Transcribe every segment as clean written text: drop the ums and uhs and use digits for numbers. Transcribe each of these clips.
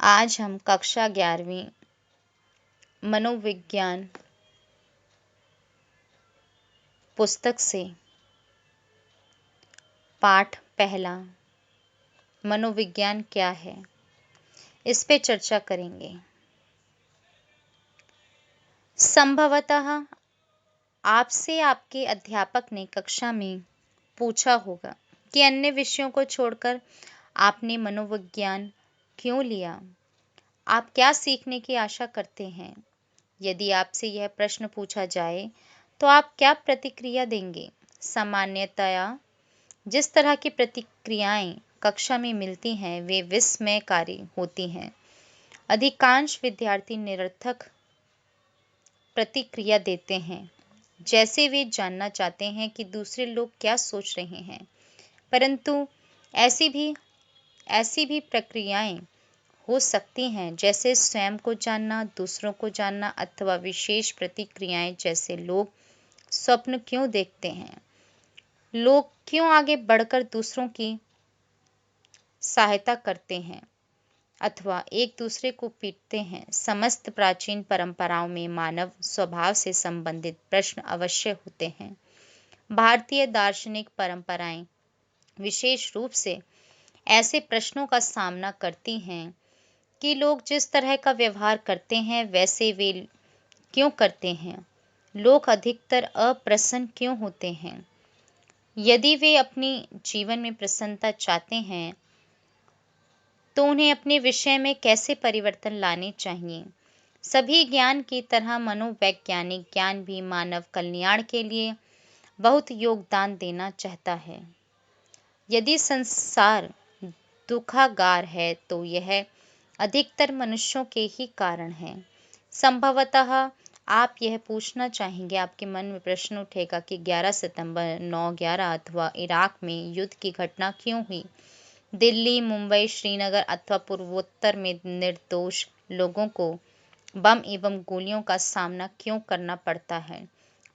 आज हम कक्षा 11वीं मनोविज्ञान पुस्तक से पाठ पहला मनोविज्ञान क्या है, इस पे चर्चा करेंगे। संभवतः आपसे आपके अध्यापक ने कक्षा में पूछा होगा कि अन्य विषयों को छोड़कर आपने मनोविज्ञान क्यों लिया? आप क्या सीखने की आशा करते हैं? यदि आपसे यह प्रश्न पूछा जाए तो आप क्या प्रतिक्रिया देंगे? सामान्यतया जिस तरह की प्रतिक्रियाएं कक्षा में मिलती हैं वे विस्मयकारी होती हैं। अधिकांश विद्यार्थी निरर्थक प्रतिक्रिया देते हैं, जैसे वे जानना चाहते हैं कि दूसरे लोग क्या सोच रहे हैं। परंतु ऐसी भी प्रक्रियाएं हो सकती हैं, जैसे स्वयं को जानना, दूसरों को जानना अथवा विशेष प्रतिक्रियाएं जैसे लोग स्वप्न क्यों देखते हैं, लोग क्यों आगे बढ़कर दूसरों की सहायता करते हैं अथवा एक दूसरे को पीटते हैं। समस्त प्राचीन परंपराओं में मानव स्वभाव से संबंधित प्रश्न अवश्य होते हैं। भारतीय दार्शनिक परंपराएं विशेष रूप से ऐसे प्रश्नों का सामना करती हैं कि लोग जिस तरह का व्यवहार करते हैं वैसे वे क्यों करते हैं, लोग अधिकतर अप्रसन्न क्यों होते हैं, यदि वे अपने जीवन में प्रसन्नता चाहते हैं तो उन्हें अपने विषय में कैसे परिवर्तन लाने चाहिए। सभी ज्ञान की तरह मनोवैज्ञानिक ज्ञान भी मानव कल्याण के लिए बहुत योगदान देना चाहता है। यदि संसार दुखागार है तो यह अधिकतर मनुष्यों के ही कारण है। संभवतः आप यह पूछना चाहेंगे, आपके मन में प्रश्न उठेगा कि 11 सितंबर 9/11 अथवा इराक में युद्ध की घटना क्यों हुई? दिल्ली, मुंबई, श्रीनगर अथवा पूर्वोत्तर में निर्दोष लोगों को बम एवं गोलियों का सामना क्यों करना पड़ता है?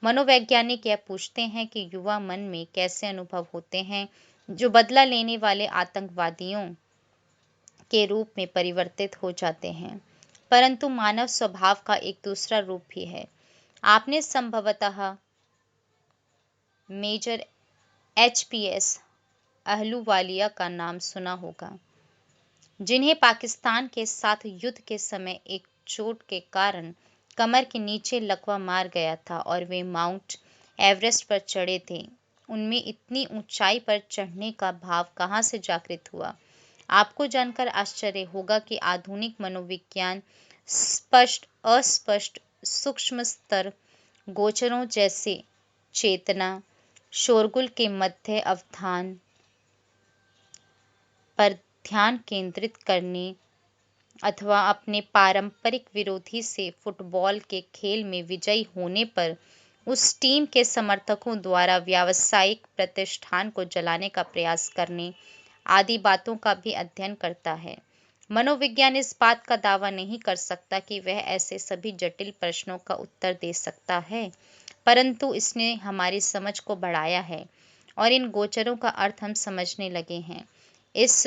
मनोवैज्ञानिक यह पूछते हैं कि युवा मन में कैसे अनुभव होते हैं जो बदला लेने वाले आतंकवादियों के रूप में परिवर्तित हो जाते हैं। परंतु मानव स्वभाव का एक दूसरा रूप भी है। आपने संभवतः मेजर HPS अहलूवालिया का नाम सुना होगा, जिन्हें पाकिस्तान के साथ युद्ध के समय एक चोट के कारण कमर के नीचे लकवा मार गया था और वे माउंट एवरेस्ट पर चढ़े थे। उनमें इतनी ऊंचाई पर चढ़ने का भाव कहाँ से जागृत हुआ? आपको जानकर आश्चर्य होगा कि आधुनिक मनोविज्ञान स्पष्ट, अस्पष्ट, सूक्ष्म स्तर गोचरों जैसे चेतना, शोरगुल के मध्य अवधान पर ध्यान केंद्रित करने अथवा अपने पारंपरिक विरोधी से फुटबॉल के खेल में विजयी होने पर उस टीम के समर्थकों द्वारा व्यावसायिक प्रतिष्ठान को जलाने का प्रयास करने आदि बातों का भी अध्ययन करता है। मनोविज्ञान इस बात का दावा नहीं कर सकता कि वह ऐसे सभी जटिल प्रश्नों का उत्तर दे सकता है, परंतु इसने हमारी समझ को बढ़ाया है और इन गोचरों का अर्थ हम समझने लगे हैं। इस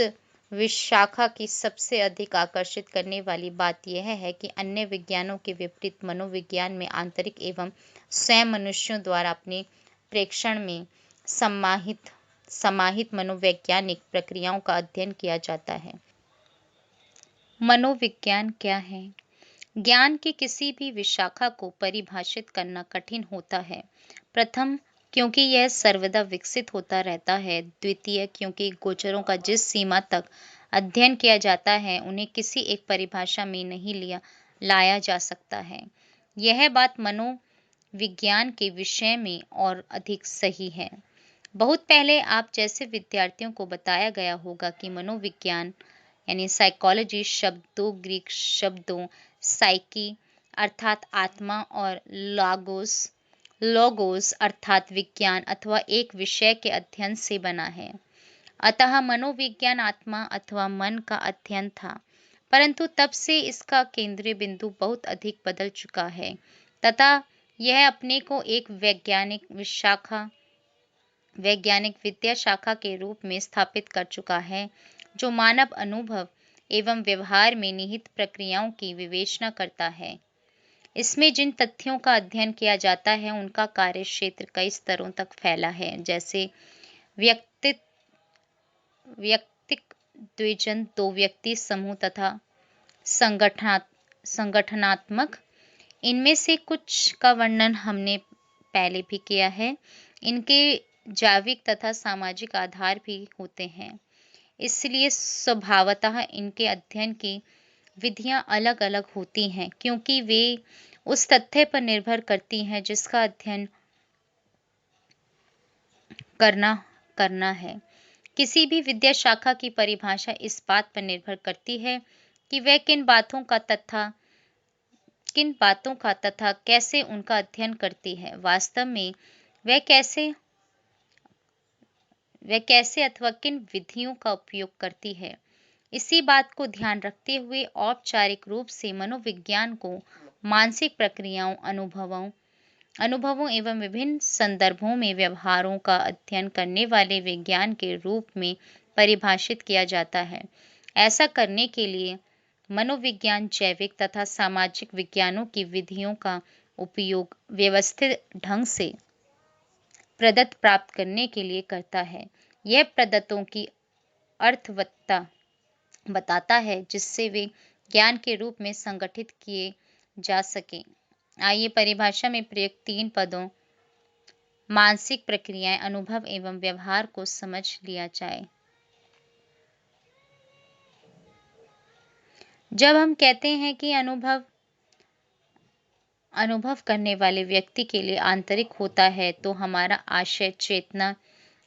विशाखा की सबसे अधिक आकर्षित करने वाली बात यह है कि अन्य विज्ञानों के विपरीत मनोविज्ञान में आंतरिक एवं स्वयं मनुष्यों द्वारा अपने प्रेक्षण में समाहित मनोवैज्ञानिक प्रक्रियाओं का अध्ययन किया जाता है। मनोविज्ञान क्या है? ज्ञान की किसी भी विशाखा को परिभाषित करना कठिन होता है। प्रथम, क्योंकि यह सर्वदा विकसित होता रहता है। द्वितीय, क्योंकि गोचरों का जिस सीमा तक अध्ययन किया जाता है उन्हें किसी एक परिभाषा में नहीं लाया जा सकता है। यह बात मनोविज्ञान के विषय में और अधिक सही है। बहुत पहले आप जैसे विद्यार्थियों को बताया गया होगा कि मनोविज्ञान यानी साइकोलॉजी शब्द दो ग्रीक शब्दों साइकी अर्थात आत्मा और लोगोस अर्थात विज्ञान अथवा एक विषय के अध्ययन से बना है। अतः मनोविज्ञान आत्मा अथवा मन का अध्ययन था, परंतु तब से इसका केंद्रीय बिंदु बहुत अधिक बदल चुका है तथा यह अपने को एक वैज्ञानिक विद्या शाखा के रूप में स्थापित कर चुका है जो मानव अनुभव एवं व्यवहार में निहित प्रक्रियाओं की विवेचना करता है। इसमें जिन तथ्यों का अध्ययन किया जाता है उनका कार्य क्षेत्र कई स्तरों तक फैला है, जैसे व्यक्ति व्यक्तिक द्विजन, दो व्यक्ति समूह तथा संगठनात्मक। इनमें से कुछ का वर्णन हमने पहले भी किया है। इनके जैविक तथा सामाजिक आधार भी होते हैं, इसलिए स्वभावतः इनके अध्ययन की विधियां अलग-अलग होती हैं, क्योंकि वे उस तथ्य पर निर्भर करती हैं जिसका अध्ययन करना है। किसी भी विद्या शाखा की परिभाषा इस बात पर निर्भर करती है कि वह किन बातों का तथा कैसे उनका अध्ययन करती है। वास्तव में वह कैसे अथवा किन विधियों का उपयोग करती है। इसी बात को ध्यान रखते हुए औपचारिक रूप से मनोविज्ञान को मानसिक प्रक्रियाओं, अनुभवों एवं विभिन्न संदर्भों में व्यवहारों का अध्ययन करने वाले विज्ञान के रूप में परिभाषित किया जाता है। ऐसा करने के लिए मनोविज्ञान जैविक तथा सामाजिक विज्ञानों की विधियों का उपयोग व्यवस्थित ढंग से प्रदत्त प्राप्त करने के लिए करता है। यह प्रदत्तों की अर्थवत्ता बताता है जिससे वे ज्ञान के रूप में संगठित किए जा सकें। आइए परिभाषा में प्रयुक्त 3 पदों मानसिक प्रक्रियाएं, अनुभव एवं व्यवहार को समझ लिया जाए। जब हम कहते हैं कि अनुभव करने वाले व्यक्ति के लिए आंतरिक होता है, तो हमारा आशय चेतना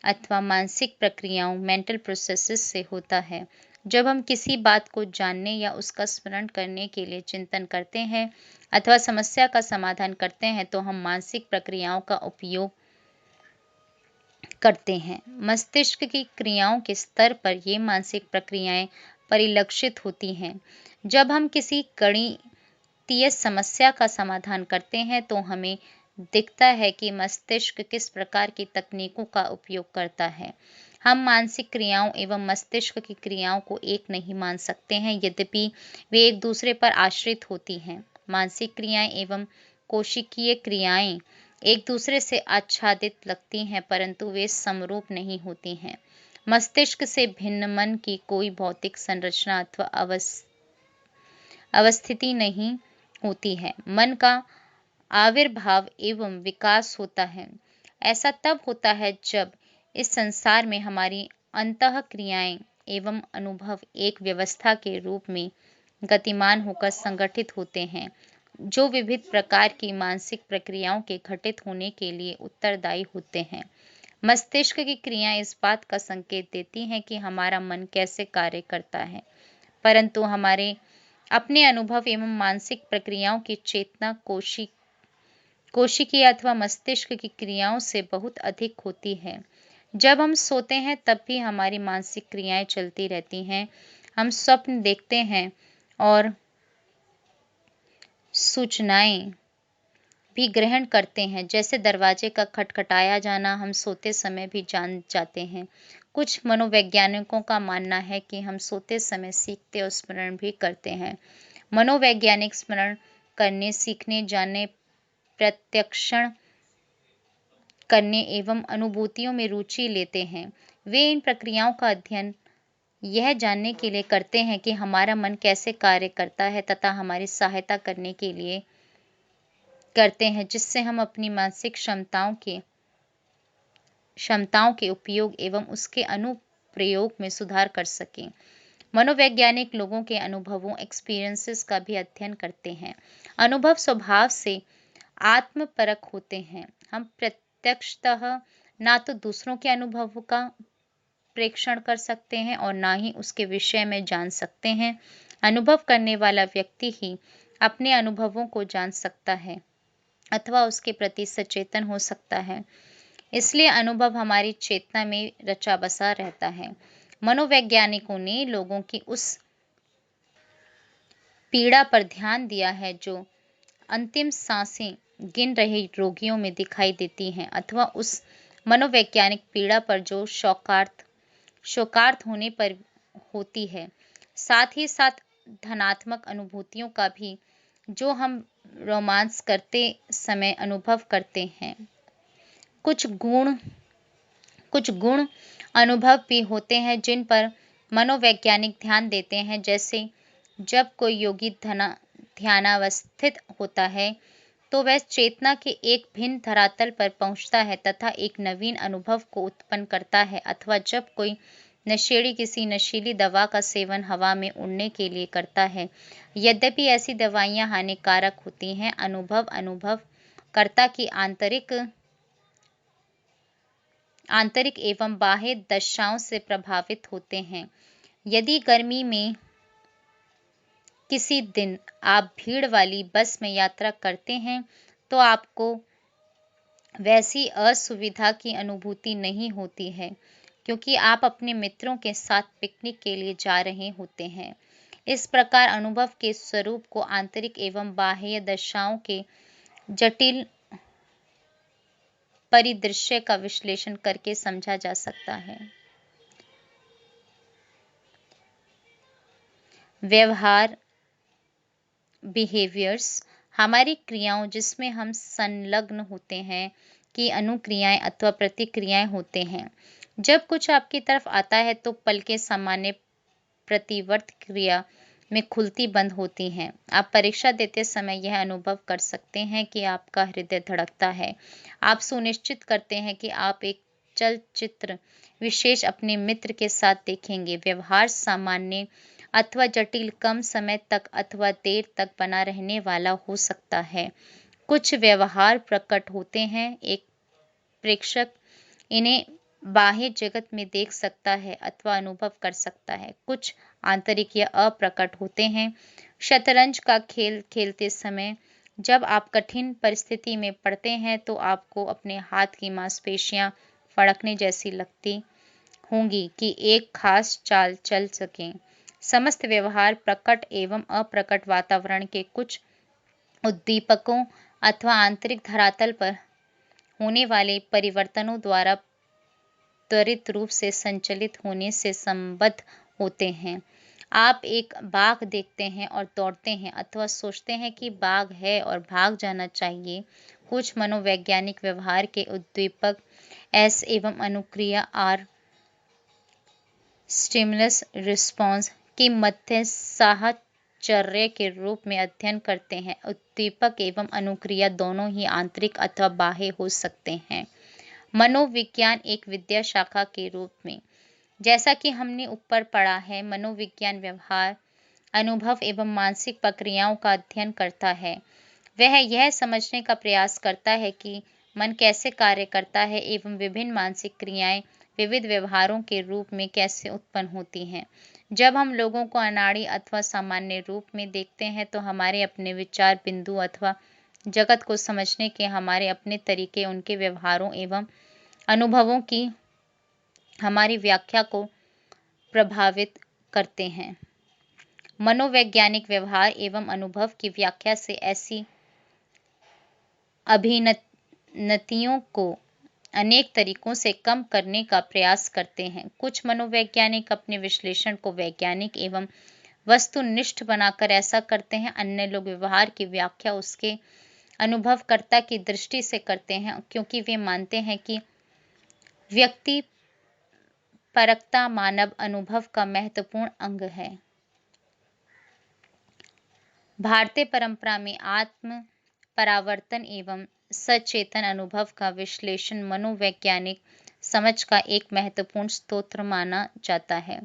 अथवा मानसिक प्रक्रियाओं, मेंटल प्रोसेसेस से होता है। जब हम किसी बात को जानने या उसका स्मरण करने के लिए चिंतन करते हैं अथवा समस्या का समाधान करते हैं, तो हम मानसिक प्रक्रियाओं का उपयोग करते हैं। मस्तिष्क की क्रियाओं के स्तर पर ये मानसिक प्रक्रियाएं परिलक्षित होती हैं। जब हम किसी गणितीय समस्या का समाधान करते हैं, तो हमें दिखता है कि मस्तिष्क किस प्रकार की तकनीकों का उपयोग करता है। हम मानसिक क्रियाओं एवं मस्तिष्क की क्रियाओं को एक नहीं मान सकते हैं, यद्यपि वे एक दूसरे पर आश्रित होती हैं। मानसिक क्रियाएं एवं कोशिकीय क्रियाएं एक दूसरे से आच्छादित लगती हैं, परंतु वे समरूप नहीं होती हैं। मस्तिष्क से भिन्न मन की कोई भौतिक संरचना अथवा अवस्थिति नहीं होती है। मन का आविर्भाव एवं विकास होता है। ऐसा तब होता है जब इस संसार में हमारी अंतः क्रियाएं एवं अनुभव एक व्यवस्था के रूप में गतिमान होकर संगठित होते हैं, जो विविध प्रकार की मानसिक प्रक्रियाओं के घटित होने के लिए उत्तरदायी होते हैं। मस्तिष्क की क्रियाएं इस बात का संकेत देती हैं कि हमारा मन कैसे कार्य करता है, परंतु हमारे अपने अनुभव एवं मानसिक प्रक्रियाओं की चेतना कोशिकीय अथवा मस्तिष्क की क्रियाओं से बहुत अधिक होती है। जब हम सोते हैं तब भी हमारी मानसिक क्रियाएं चलती रहती हैं। हम स्वप्न देखते हैं और सूचनाएं भी ग्रहण करते हैं, जैसे दरवाजे का खटखटाया जाना हम सोते समय भी जान जाते हैं। कुछ मनोवैज्ञानिकों का मानना है कि हम सोते समय सीखते और स्मरण भी करते हैं। मनोवैज्ञानिक स्मरण करने, सीखने, जानने, प्रत्यक्षण करने एवं अनुभूतियों में रुचि लेते हैं। वे इन प्रक्रियाओं का अध्ययन यह जानने के लिए करते हैं कि हमारा मन कैसे कार्य करता है तथा हमारी सहायता करने के लिए करते हैं, जिससे हम अपनी मानसिक क्षमताओं के उपयोग एवं उसके अनुप्रयोग में सुधार कर सकें। मनोवैज्ञानिक लोगों के अनुभवों, एक्सपीरियंसेस का भी अध्ययन करते हैं। अनुभव स्वभाव से आत्मपरक होते हैं। हम प्रत्यक्षतः ना तो दूसरों के अनुभवों का प्रेक्षण कर सकते हैं और ना ही उसके विषय में जान सकते हैं। अनुभव करने वाला व्यक्ति ही अपने अनुभवों को जान सकता है अथवा उसके प्रति सचेतन हो सकता है। इसलिए अनुभव हमारी चेतना में रचा बसा रहता है। मनोवैज्ञानिकों ने लोगों की उस पीड़ा पर ध्यान दिया है जो अंतिम सांसें गिन रहे रोगियों में दिखाई देती हैं, अथवा उस मनोवैज्ञानिक पीड़ा पर जो शोकार्त होने पर होती है। साथ ही साथ धनात्मक अनुभूतियों का भी, जो हम रोमांस करते समय अनुभव करते हैं। कुछ गुण कुछ गुण अनुभव भी होते हैं जिन पर मनोवैज्ञानिक ध्यान देते हैं, जैसे जब कोई योगी ध्यानावस्थित होता है तो वह चेतना के एक भिन्न धरातल पर पहुंचता है तथा एक नवीन अनुभव को उत्पन्न करता है, अथवा जब कोई नशेड़ी किसी नशीली दवा का सेवन हवा में उड़ने के लिए करता है। यद्यपि ऐसी दवाइयां हानिकारक होती हैं, अनुभवकर्ता की आंतरिक एवं बाह्य दशाओं से प्रभावित होते हैं। यदि गर्मी में किसी दिन आप भीड़ वाली बस में यात्रा करते हैं तो आपको वैसी असुविधा की अनुभूति नहीं होती है, क्योंकि आप अपने मित्रों के साथ पिकनिक के लिए जा रहे होते हैं। इस प्रकार अनुभव के स्वरूप को आंतरिक एवं बाह्य दशाओं के जटिल परिदृश्य का विश्लेषण करके समझा जा सकता है। व्यवहार बिहेवियर्स हमारी क्रियाओं जिसमें हम संलग्न होते हैं कि अनुक्रियाएं अथवा प्रतिक्रियाएं होते हैं। जब कुछ आपकी तरफ आता है तो पलकें सामान्य प्रतिवर्त क्रिया में खुलती बंद होती हैं। आप परीक्षा देते समय यह अनुभव कर सकते हैं कि आपका हृदय धड़कता है। आप सुनिश्चित करते हैं कि आप एक चलचित्र विशेष अपने मित्र के साथ देखेंगे। व्यवहार सामान्य अथवा जटिल, कम समय तक अथवा देर तक बना रहने वाला हो सकता है। कुछ व्यवहार प्रकट होते हैं, एक प्रेक्षक इन्हें बाह्य जगत में देख सकता है अथवा अनुभव कर सकता है। कुछ आंतरिक या अप्रकट होते हैं। शतरंज का खेल खेलते समय जब आप कठिन परिस्थिति में पड़ते हैं तो आपको अपने हाथ की मांसपेशियां फड़कने जैसी लगती होंगी कि एक खास चाल चल सकें। समस्त व्यवहार प्रकट एवं अप्रकट वातावरण के कुछ उद्दीपकों अथवा आंतरिक धरातल पर होने वाले परिवर्तनों द्वारा त्वरित रूप से संचालित होने से संबद्ध होते हैं। आप एक बाघ देखते हैं और दौड़ते हैं अथवा सोचते हैं कि बाघ है और भाग जाना चाहिए। कुछ मनोवैज्ञानिक व्यवहार के उद्दीपक एस एवं अनुक्रिया आर स्टिमुलस रिस्पॉन्स की मध्य साहचर्य के रूप में अध्ययन करते हैं। उद्दीपक एवं अनुक्रिया दोनों ही आंतरिक अथवा बाह्य हो सकते हैं। मनोविज्ञान एक विद्या शाखा के रूप में, जैसा कि हमने ऊपर पढ़ा है, मनोविज्ञान व्यवहार, अनुभव एवं मानसिक प्रक्रियाओं का अध्ययन करता है। वह यह समझने का प्रयास करता है कि मन कैसे कार्य करता है एवं विभिन्न मानसिक क्रियाएं विविध व्यवहारों के रूप में कैसे उत्पन्न होती हैं। जब हम लोगों को अनाड़ी अथवा सामान्य रूप में देखते हैं तो हमारे अपने विचार बिंदु अथवा जगत को समझने के हमारे अपने तरीके उनके व्यवहारों एवं अनुभवों की हमारी व्याख्या को प्रभावित करते हैं। मनोवैज्ञानिक व्यवहार एवं अनुभव की व्याख्या से ऐसी अभिन्नतियों को अनेक तरीकों से कम करने का प्रयास करते हैं। कुछ मनोवैज्ञानिक अपने विश्लेषण को वैज्ञानिक एवं वस्तुनिष्ठ बनाकर ऐसा करते हैं। अन्य लोग व्यवहार की व्याख्या उसके अनुभवकर्ता की दृष्टि से करते हैं, क्योंकि वे मानते हैं कि व्यक्ति परकता मानव अनुभव का महत्वपूर्ण अंग है। भारतीय परंपरा में आत्म परावर्तन एवं सचेतन अनुभव का विश्लेषण मनोवैज्ञानिक समझ का एक महत्वपूर्ण स्रोत माना जाता है।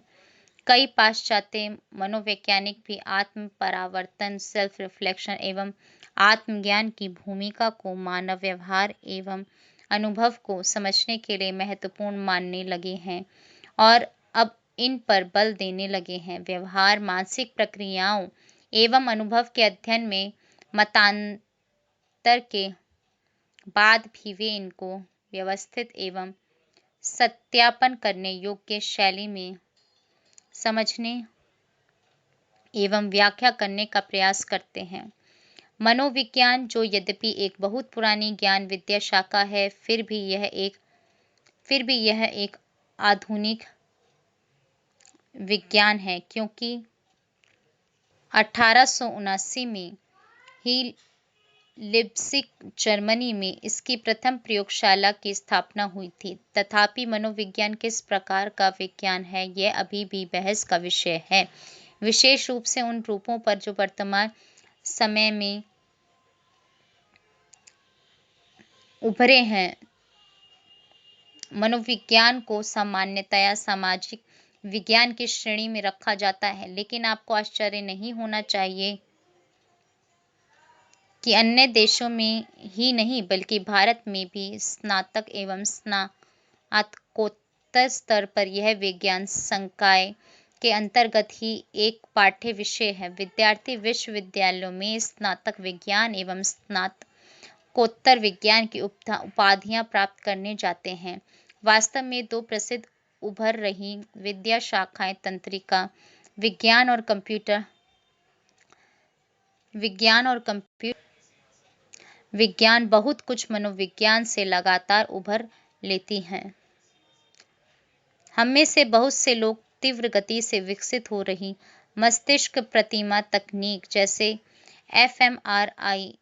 कई पाश्चात्य मनोवैज्ञानिक भी आत्म परावर्तन, सेल्फ रिफ्लेक्शन एवं आत्मज्ञान की भूमिका को मानव व्यवहार एवं अनुभव को समझने के लिए महत्वपूर्ण मानने लगे हैं और अब इन पर बल देने लगे हैं। व्यवहार, मानसिक प्रक्रियाओं एवं अनुभव के अध्ययन में मतांतर के बाद भी वे इनको व्यवस्थित एवं सत्यापन करने योग्य शैली में समझने एवं व्याख्या करने का प्रयास करते हैं। मनोविज्ञान, जो यद्यपि एक बहुत पुरानी ज्ञान विद्या शाखा है, फिर भी यह एक आधुनिक विज्ञान है, क्योंकि 1879 में ही लिप्सिक, जर्मनी में इसकी प्रथम प्रयोगशाला की स्थापना हुई थी। तथापि मनोविज्ञान किस प्रकार का विज्ञान है, यह अभी भी बहस का विषय है, विशेष रूप से उन रूपों पर जो वर्तमान समय में उभरे हैं। मनोविज्ञान को सामान्यतया सामाजिक विज्ञान की श्रेणी में रखा जाता है, लेकिन आपको आश्चर्य नहीं होना चाहिए कि अन्य देशों में ही नहीं बल्कि भारत में भी स्नातक एवं स्नातकोत्तर स्तर पर यह विज्ञान संकाय के अंतर्गत ही एक पाठ्य विषय है। विद्यार्थी विश्वविद्यालयों में स्नातक विज्ञान एवं स्नातकोत्तर विज्ञान की उपाधियां प्राप्त करने जाते हैं। वास्तव में दो प्रसिद्ध उभर रही विद्या शाखाएं तंत्रिका विज्ञान और कंप्यूटर विज्ञान बहुत कुछ मनोविज्ञान से लगातार उभर लेती हैं। हम में से बहुत से लोग तीव्र गति से विकसित हो रही मस्तिष्क प्रतिमा तकनीक जैसे fMRI,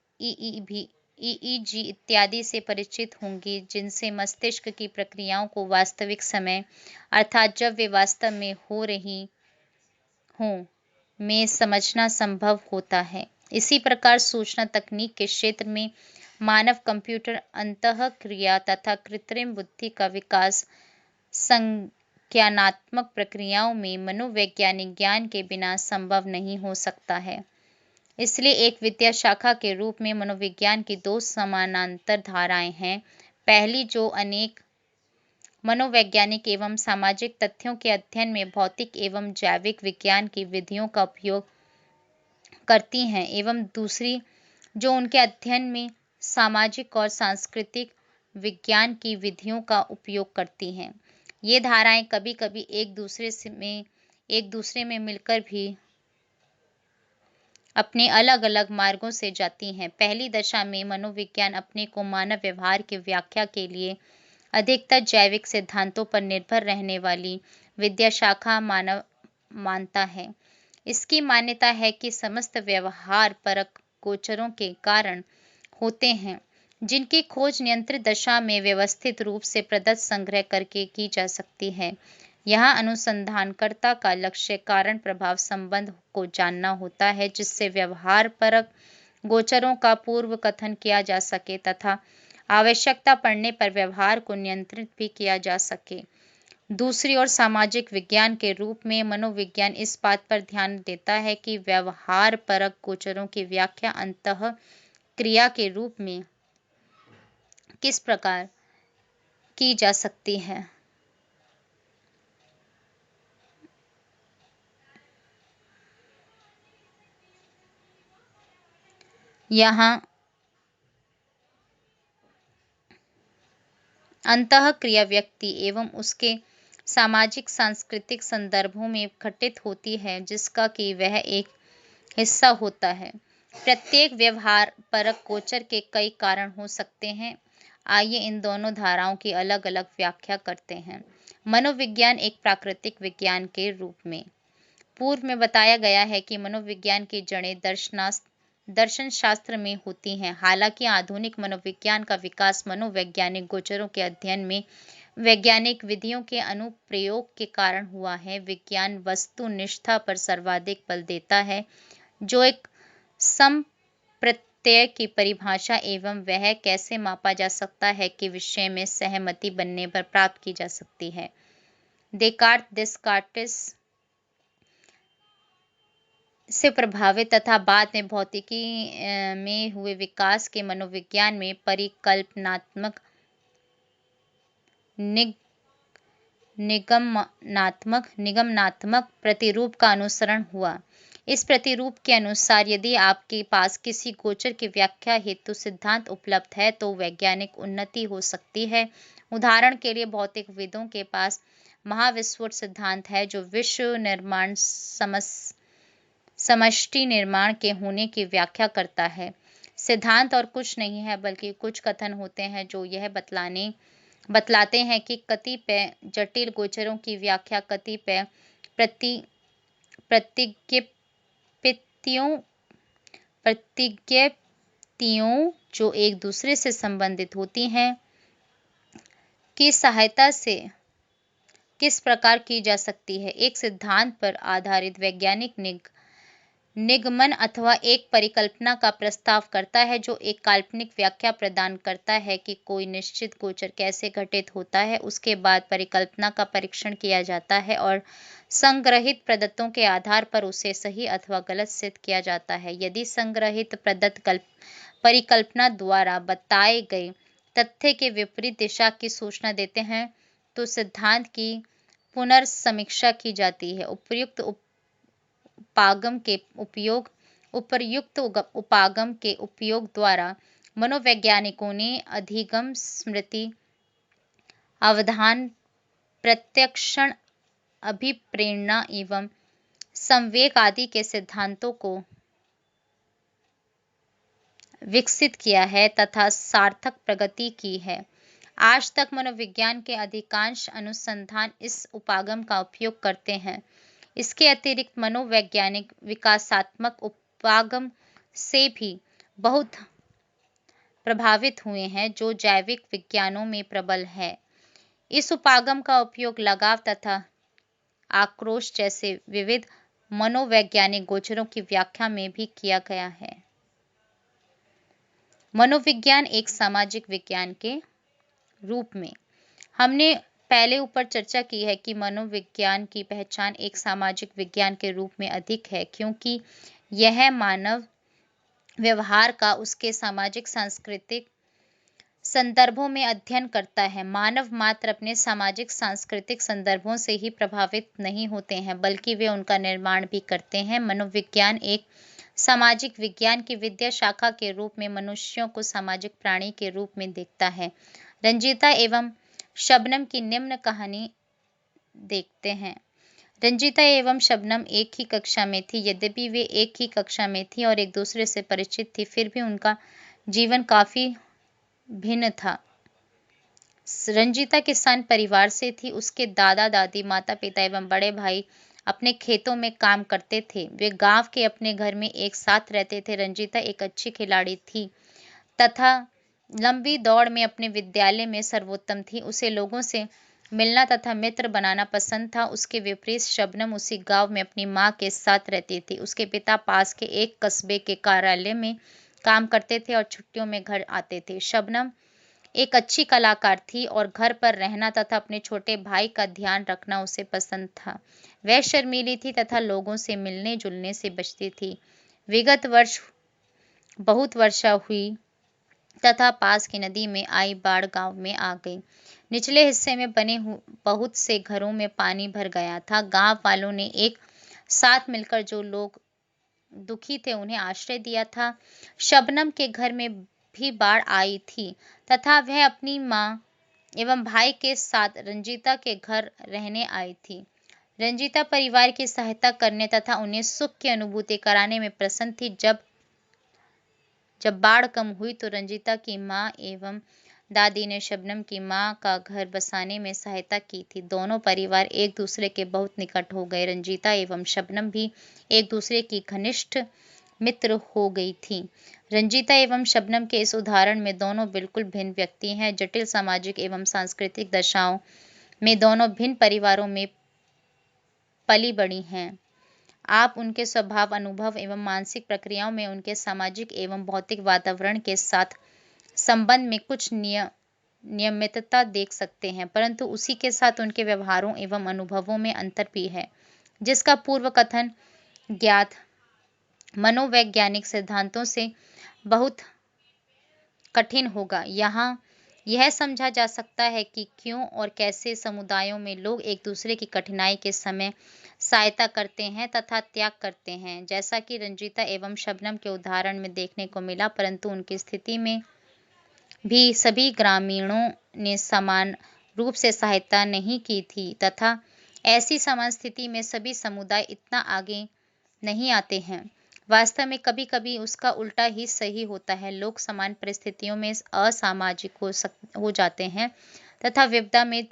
EEG इत्यादि से परिचित होंगे, जिनसे मस्तिष्क की प्रक्रियाओं को वास्तविक समय अर्थात जब वे वास्तव में हो रही हों में समझना संभव होता है। इसी प्रकार सूचना तकनीक के क्षेत्र में मानव कंप्यूटर अंतःक्रिया तथा कृत्रिम बुद्धि का विकास संज्ञानात्मक प्रक्रियाओं में मनोवैज्ञानिक ज्ञान के बिना संभव नहीं हो सकता है। इसलिए एक विद्या शाखा के रूप में मनोविज्ञान की दो समानांतर धाराएं हैं। पहली, जो अनेक मनोवैज्ञानिक एवं सामाजिक तथ्यों के अध्ययन में भौतिक एवं जैविक विज्ञान की विधियों का उपयोग करती हैं, एवं दूसरी, जो उनके अध्ययन में सामाजिक और सांस्कृतिक विज्ञान की विधियों का उपयोग करती हैं। ये धाराएं कभी कभी एक दूसरे में मिलकर भी अपने अलग अलग मार्गों से जाती हैं। पहली दशा में मनोविज्ञान अपने को मानव व्यवहार की व्याख्या के लिए अधिकतर जैविक सिद्धांतों पर निर्भर रहने वाली विद्या शाखा मानता है। इसकी मान्यता है कि समस्त व्यवहार परक गोचरों के कारण होते हैं, जिनकी खोज नियंत्रित दशा में व्यवस्थित रूप से प्रदत्त संग्रह करके की जा सकती है। यहाँ अनुसंधानकर्ता का लक्ष्य कारण प्रभाव संबंध को जानना होता है, जिससे व्यवहार परक गोचरों का पूर्व कथन किया जा सके तथा आवश्यकता पड़ने पर व्यवहार को नियंत्रित भी किया जा सके। दूसरी ओर सामाजिक विज्ञान के रूप में मनोविज्ञान इस बात पर ध्यान देता है कि व्यवहार परक गोचरों की व्याख्या अंतः क्रिया के रूप में किस प्रकार की जा सकती है। यहाँ अंतः क्रिया व्यक्ति एवं उसके सामाजिक सांस्कृतिक संदर्भों में घटित होती है, जिसका कि वह एक हिस्सा होता है। प्रत्येक व्यवहार परक गोचर के कई कारण हो सकते हैं। आइए इन दोनों धाराओं की अलग अलग व्याख्या करते हैं। मनोविज्ञान एक प्राकृतिक विज्ञान के रूप में। पूर्व में बताया गया है कि मनोविज्ञान की जड़ें दर्शन शास्त्र में होती हैं। हालांकि आधुनिक मनोविज्ञान का विकास मनोवैज्ञानिक गोचरों के अध्ययन में वैज्ञानिक विधियों के अनुप्रयोग के कारण हुआ है। विज्ञान वस्तुनिष्ठता पर सर्वाधिक बल देता है, जो एक संप्रत्यय की परिभाषा एवं वह कैसे मापा जा सकता है के विषय में सहमति बनने पर प्राप्त की जा सकती है। डेस्कार्टिस से प्रभावित तथा बाद में भौतिकी में हुए विकास के मनोविज्ञान में परिकल्पनात्मक निगमनात्मक प्रतिरूप का अनुसरण हुआ। इस प्रतिरूप के अनुसार यदि आपके पास किसी गोचर की व्याख्या हेतु सिद्धांत उपलब्ध है तो वैज्ञानिक उन्नति हो सकती है। उदाहरण के लिए भौतिकविदों के पास महाविस्फोट सिद्धांत है, जो विश्व निर्माण समष्टि निर्माण के होने की व्याख्या करता है। सिद्धांत और कुछ नहीं है बल्कि कुछ कथन होते हैं जो यह बतलाते हैं कि कतिपय जटिल गोचरों की व्याख्या कतिपय प्रतिज्ञापित प्रतिज्ञप्तियों जो एक दूसरे से संबंधित होती हैं की सहायता से किस प्रकार की जा सकती है। एक सिद्धांत पर आधारित वैज्ञानिक निगमन अथवा एक परिकल्पना का प्रस्ताव करता है जो एक काल्पनिक व्याख्या प्रदान करता है कि कोई निश्चित गोचर कैसे घटित होता है। उसके बाद परिकल्पना का परीक्षण किया जाता है और संग्रहित प्रदत्तों के आधार पर उसे सही अथवा गलत सिद्ध किया जाता है। यदि संग्रहित प्रदत्त परिकल्पना द्वारा बताए गए तथ्य के विपरीत दिशा की सूचना देते हैं तो सिद्धांत की पुनर्समीक्षा की जाती है। उपर्युक्त उपागम के उपयोग द्वारा मनोवैज्ञानिकों ने अधिगम, स्मृति, अवधान, प्रत्यक्षण, अभिप्रेरणा एवं संवेग आदि के सिद्धांतों को विकसित किया है तथा सार्थक प्रगति की है। आज तक मनोविज्ञान के अधिकांश अनुसंधान इस उपागम का उपयोग करते हैं। इसके अतिरिक्त मनोवैज्ञानिक विकासात्मक उपागम से भी बहुत प्रभावित हुए हैं जो जैविक विज्ञानों में प्रबल है। इस उपागम का उपयोग लगाव तथा आक्रोश जैसे विविध मनोवैज्ञानिक गोचरों की व्याख्या में भी किया गया है। मनोविज्ञान एक सामाजिक विज्ञान के रूप में हमने पहले ऊपर चर्चा की है कि मनोविज्ञान की पहचान एक सामाजिक विज्ञान के रूप में अधिक है क्योंकि यह मानव व्यवहार का उसके सामाजिक सांस्कृतिक संदर्भों में अध्ययन करता है। मानव मात्र अपने सामाजिक सांस्कृतिक संदर्भों से ही प्रभावित नहीं होते हैं बल्कि वे उनका निर्माण भी करते हैं। मनोविज्ञान एक सामाजिक विज्ञान की विद्या शाखा के रूप में मनुष्यों को सामाजिक प्राणी के रूप में देखता है। रंजीता एवं शबनम की निम्न कहानी देखते हैं। रंजीता एवं शबनम एक ही कक्षा में थी। यद्यपि वे एक ही कक्षा में थी और एक दूसरे से परिचित थी, फिर भी उनका जीवन काफी भिन्न था। रंजीता किसान परिवार से थी। उसके दादा दादी, माता पिता एवं बड़े भाई अपने खेतों में काम करते थे। वे गांव के अपने घर में एक साथ रहते थे। रंजीता एक अच्छी खिलाड़ी थी तथा लंबी दौड़ में अपने विद्यालय में सर्वोत्तम थी। उसे लोगों से मिलना तथा मित्र बनाना पसंद था। उसके विपरीत शबनम उसी गांव में अपनी मां के साथ रहती थी। उसके पिता पास के एक कस्बे के कार्यालय में काम करते थे और छुट्टियों में घर आते थे। शबनम एक अच्छी कलाकार थी और घर पर रहना तथा अपने छोटे भाई का ध्यान रखना उसे पसंद था। वह शर्मीली थी तथा लोगों से मिलने जुलने से बचती थी। विगत वर्ष बहुत वर्षा हुई तथा पास की नदी में आई बाढ़ गांव में आ गई। निचले हिस्से में बने बहुत से घरों में पानी भर गया था। गांव वालों ने एक साथ मिलकर जो लोग दुखी थे उन्हें आश्रय दिया था। शबनम के घर में भी बाढ़ आई थी तथा वह अपनी मां एवं भाई के साथ रंजीता के घर रहने आई थी। रंजीता परिवार की सहायता करने तथा उन्हें सुख की अनुभूति कराने में प्रसन्न थी। जब बाढ़ कम हुई तो रंजीता की मां एवं दादी ने शबनम की मां का घर बसाने में सहायता की थी। दोनों परिवार एक दूसरे के बहुत निकट हो गए। रंजीता एवं शबनम भी एक दूसरे की घनिष्ठ मित्र हो गई थी। रंजीता एवं शबनम के इस उदाहरण में दोनों बिल्कुल भिन्न व्यक्ति हैं। जटिल सामाजिक एवं सांस्कृतिक दशाओं में दोनों भिन्न परिवारों में पली बड़ी हैं। आप उनके स्वभाव, अनुभव एवं मानसिक प्रक्रियाओं में उनके सामाजिक एवं भौतिक वातावरण के साथ संबंध में कुछ नियमितता देख सकते हैं, परंतु उसी के साथ उनके व्यवहारों एवं अनुभवों में अंतर भी है, जिसका पूर्व कथन ज्ञात मनोवैज्ञानिक सिद्धांतों से बहुत कठिन होगा। यहाँ यह समझा जा सकता है कि क्यों और कैसे समुदायों में लोग एक दूसरे की कठिनाई के समय सहायता करते हैं तथा त्याग करते हैं, जैसा कि रंजीता एवं शबनम के उदाहरण में देखने को मिला। परंतु उनकी स्थिति में भी सभी ग्रामीणों ने समान रूप से सहायता नहीं की थी तथा ऐसी समान स्थिति में सभी समुदाय इतना आगे नहीं आते हैं। वास्तव में कभी कभी उसका उल्टा ही सही होता है। लोग समान परिस्थितियों में असामाजिक हो जाते हैं तथा विपदा में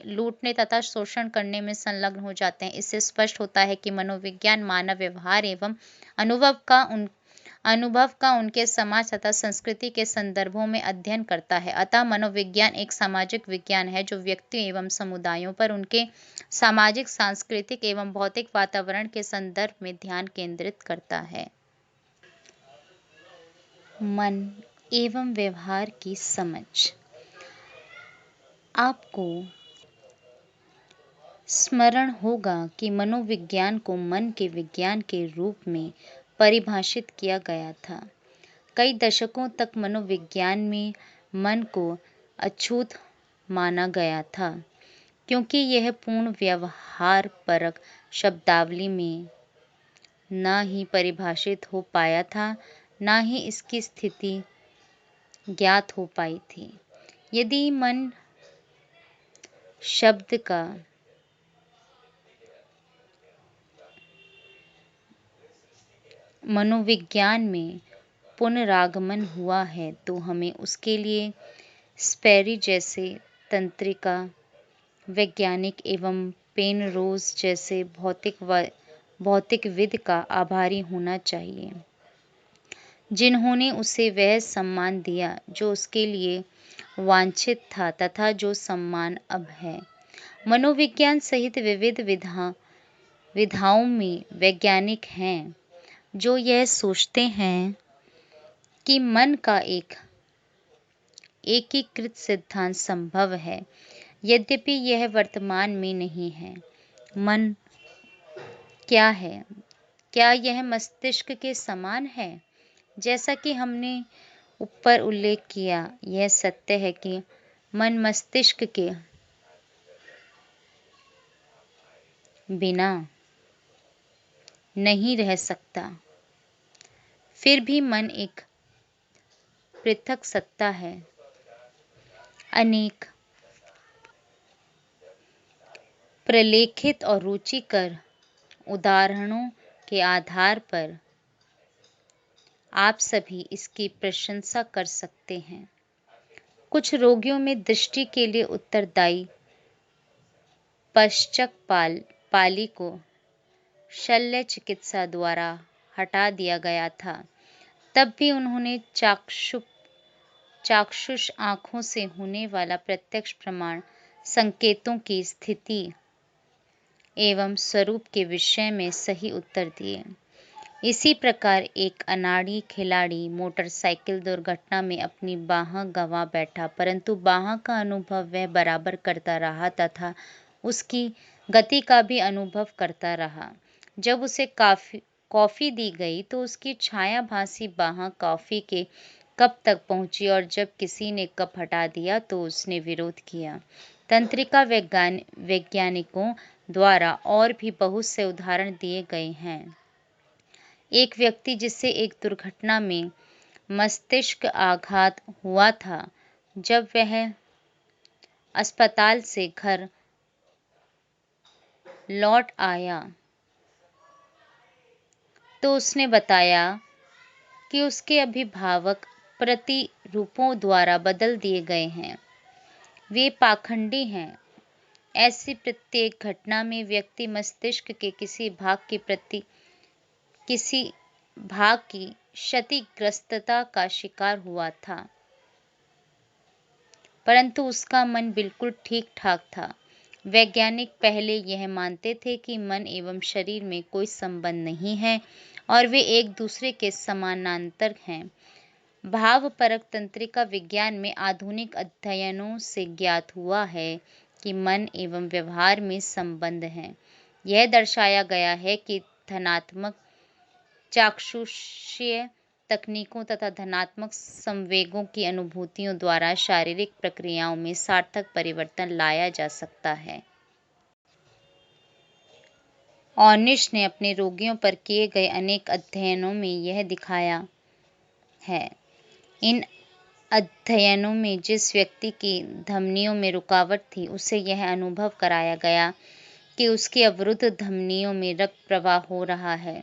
लूटने तथा शोषण करने में संलग्न हो जाते हैं। इससे स्पष्ट होता है कि मनोविज्ञान मानव व्यवहार एवं अनुभव का उनके समाज तथा संस्कृति के संदर्भों में अध्ययन करता है। अतः मनोविज्ञान एक सामाजिक विज्ञान है जो व्यक्तियों एवं समुदायों पर उनके सामाजिक, सांस्कृतिक एवं भौतिक वातावरण के संदर्भ में ध्यान केंद्रित करता है। मन एवं व्यवहार की समझ। आपको स्मरण होगा कि मनोविज्ञान को मन के विज्ञान के रूप में परिभाषित किया गया था। कई दशकों तक मनोविज्ञान में मन को अछूत माना गया था, क्योंकि यह पूर्ण व्यवहार परक शब्दावली में न ही परिभाषित हो पाया था, न ही इसकी स्थिति ज्ञात हो पाई थी। यदि मन शब्द का मनोविज्ञान में पुनरागमन हुआ है तो हमें उसके लिए स्पेरी जैसे तंत्रिका वैज्ञानिक एवं पेनरोज जैसे भौतिकविद का आभारी होना चाहिए, जिन्होंने उसे वह सम्मान दिया जो उसके लिए वांछित था तथा जो सम्मान अब है। मनोविज्ञान सहित विविध विधाओं में वैज्ञानिक हैं जो यह सोचते हैं कि मन का एक एकीकृत सिद्धांत संभव है, यद्यपि यह वर्तमान में नहीं है। मन क्या है? क्या यह मस्तिष्क के समान है? जैसा कि हमने ऊपर उल्लेख किया, यह सत्य है कि मन मस्तिष्क के बिना नहीं रह सकता। फिर भी मन एक पृथक सत्ता है। अनेक प्रलेखित और रुचिकर उदाहरणों के आधार पर आप सभी इसकी प्रशंसा कर सकते हैं। कुछ रोगियों में दृष्टि के लिए उत्तरदायी पश्चकपाली को शल्य चिकित्सा द्वारा हटा दिया गया था। तब भी उन्होंने चाक्षुष आँखों से होने वाला प्रत्यक्ष प्रमाण संकेतों की स्थिति एवं स्वरूप के विषय में सही उत्तर दिए। इसी प्रकार एक अनाड़ी खिलाड़ी मोटरसाइकिल दुर्घटना में अपनी बाँह गंवा बैठा, परंतु बाँह का अनुभव वह बराबर करता रहा तथा उसकी गति का भी अनुभव करता रहा। जब उसे कॉफी दी गई तो उसकी छायाभासी बाँह कॉफी के कप तक पहुंची और जब किसी ने कप हटा दिया तो उसने विरोध किया। तंत्रिका वैज्ञानिकों द्वारा और भी बहुत से उदाहरण दिए गए हैं। एक व्यक्ति जिसे एक दुर्घटना में मस्तिष्क आघात हुआ था, जब वह अस्पताल से घर लौट आया तो उसने बताया कि उसके अभिभावक प्रतिरूपों द्वारा बदल दिए गए हैं। वे पाखंडी हैं। ऐसी प्रत्येक घटना में व्यक्ति मस्तिष्क के किसी भाग की क्षतिग्रस्तता का शिकार हुआ था, परंतु उसका मन बिल्कुल ठीक ठाक था। वैज्ञानिक पहले यह मानते थे कि मन एवं शरीर में कोई संबंध नहीं है और वे एक दूसरे के समानांतर हैं। भावपरक तंत्रिका विज्ञान में आधुनिक अध्ययनों से ज्ञात हुआ है कि मन एवं व्यवहार में संबंध है। यह दर्शाया गया है कि धनात्मक चाक्षुषीय तकनीकों तथा धनात्मक संवेगों की अनुभूतियों द्वारा शारीरिक प्रक्रियाओं में सार्थक परिवर्तन लाया जा सकता है। ऑर्निश ने अपने रोगियों पर किए गए अनेक अध्ययनों में यह दिखाया है। इन अध्ययनों में जिस व्यक्ति की धमनियों में रुकावट थी, उसे यह अनुभव कराया गया कि उसकी अवरुद्ध धमनियों में रक्त प्रवाह हो रहा है।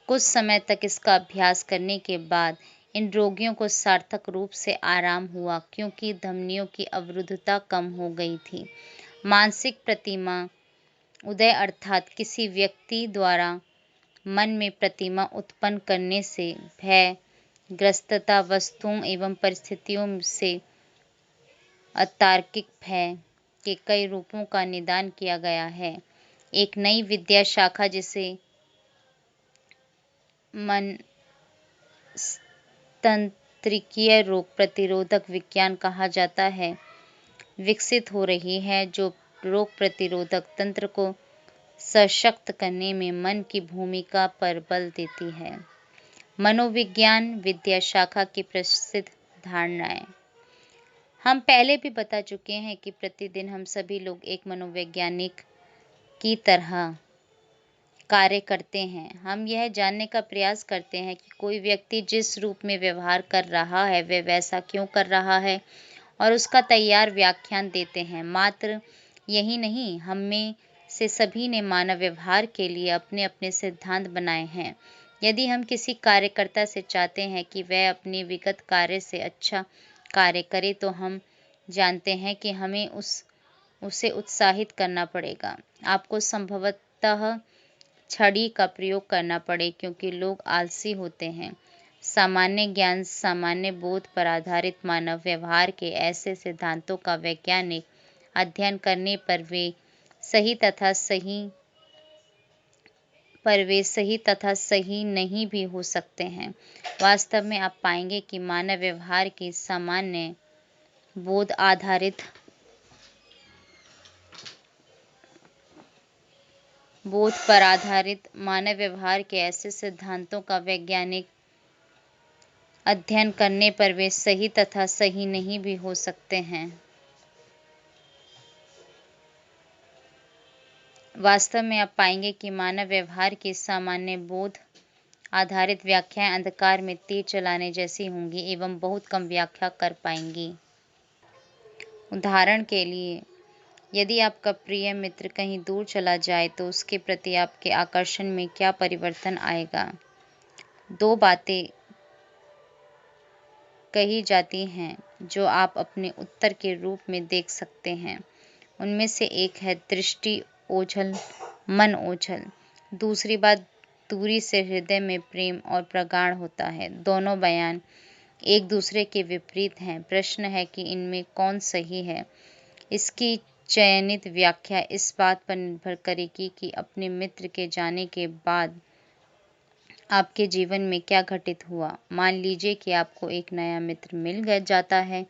कुछ समय तक इसका अभ्यास करने के बाद इन रोगियों को सार्थक रूप से आराम हुआ क्योंकि धमनियों की अवरुद्धता कम हो गई थी। मानसिक प्रतिमा उदय अर्थात किसी व्यक्ति द्वारा मन में प्रतिमा उत्पन्न करने से भय, ग्रस्तता, वस्तुओं एवं परिस्थितियों से अतार्किक भय के कई रूपों का निदान किया गया है। एक नई विद्या शाखा जिसे मनस्तंत्रिकीय रोग प्रतिरोधक विज्ञान कहा जाता है, विकसित हो रही है, जो रोग प्रतिरोधक तंत्र को सशक्त करने में मन की भूमिका पर बल देती है। मनोविज्ञान विद्या शाखा की प्रसिद्ध धारणाएं। हम पहले भी बता चुके हैं कि प्रतिदिन हम सभी लोग एक मनोवैज्ञानिक की तरह कार्य करते हैं। हम यह जानने का प्रयास करते हैं कि कोई व्यक्ति जिस रूप में व्यवहार कर रहा है वह वैसा क्यों कर रहा है और उसका तैयार व्याख्यान देते हैं। मात्र यही नहीं, हम में से सभी ने मानव व्यवहार के लिए अपने अपने सिद्धांत बनाए हैं। यदि हम किसी कार्यकर्ता से चाहते हैं कि वह अपने विगत कार्य से अच्छा कार्य करे तो हम जानते हैं कि हमें उसे उत्साहित करना पड़ेगा। आपको संभवतः छड़ी का प्रयोग करना पड़े क्योंकि लोग आलसी होते हैं। सामान्य ज्ञान, सामान्य बोध पर आधारित मानव व्यवहार के ऐसे सिद्धांतों का वैज्ञानिक अध्ययन करने पर वे सही तथा सही नहीं भी हो सकते हैं। वास्तव में आप पाएंगे कि मानव व्यवहार की सामान्य बोध पर आधारित मानव व्यवहार के ऐसे सिद्धांतों का वैज्ञानिक अध्ययन करने पर वे सही तथा सही नहीं भी हो सकते हैं। वास्तव में आप पाएंगे कि मानव व्यवहार की सामान्य बोध आधारित व्याख्याएं अंधकार में तीर चलाने जैसी होंगी एवं बहुत कम व्याख्या कर पाएंगी। उदाहरण के लिए, यदि आपका प्रिय मित्र कहीं दूर चला जाए तो उसके प्रति आपके आकर्षण में क्या परिवर्तन आएगा? दो बातें कही जाती हैं जो आप अपने उत्तर के रूप में देख सकते हैं। उनमें से एक है दृष्टि ओझल, मन ओझल। दूसरी बात, दूरी से हृदय में प्रेम और प्रगाढ़ होता है। दोनों बयान एक दूसरे के विपरीत हैं। प्रश्न है कि इनमें कौन सही है। इसकी चयनित व्याख्या इस बात पर निर्भर करेगी कि अपने मित्र के जाने के बाद आपके जीवन में क्या घटित हुआ। मान लीजिए कि आपको एक नया मित्र मिल जाता है,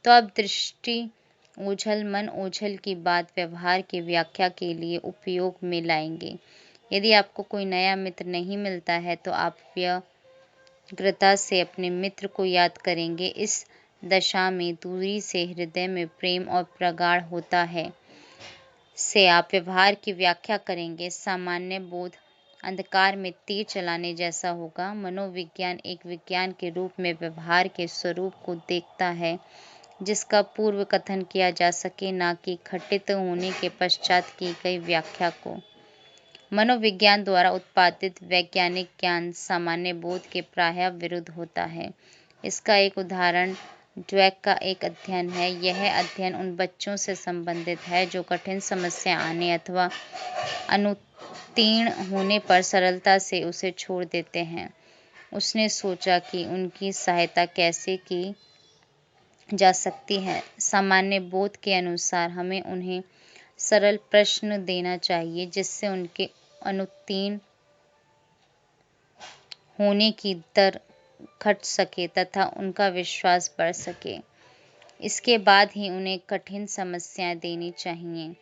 तो आप दृष्टि ओझल, मन ओझल की बात व्यवहार की व्याख्या के लिए उपयोग में लाएंगे। यदि आपको कोई नया मित्र नहीं मिलता है तो आप व्यग्रता से अपने मित्र को याद करेंगे। इस दशा में दूरी से हृदय में प्रेम और प्रगाढ़ होता है से आप व्यवहार की व्याख्या करेंगे। सामान्य बोध अंधकार में तीर चलाने जैसा होगा। मनोविज्ञान एक विज्ञान के रूप में व्यवहार के स्वरूप को देखता है जिसका पूर्व कथन किया जा सके, ना कि घटित होने के पश्चात की गई व्याख्या को। मनोविज्ञान द्वारा उत्पादित वैज्ञानिक ज्ञान सामान्य बोध के प्रायः विरुद्ध होता है। इसका एक उदाहरण ड्वेक का एक अध्ययन है। यह अध्ययन उन बच्चों से संबंधित है जो कठिन समस्या आने अथवा अनुत्तीर्ण होने पर सरलता से उसे छोड़ देते हैं। उसने सोचा कि उनकी सहायता कैसे की जा सकती है। सामान्य बोध के अनुसार हमें उन्हें सरल प्रश्न देना चाहिए जिससे उनके अनुत्तीर्ण होने की दर घट सके तथा उनका विश्वास बढ़ सके। इसके बाद ही उन्हें कठिन समस्याएं देनी चाहिए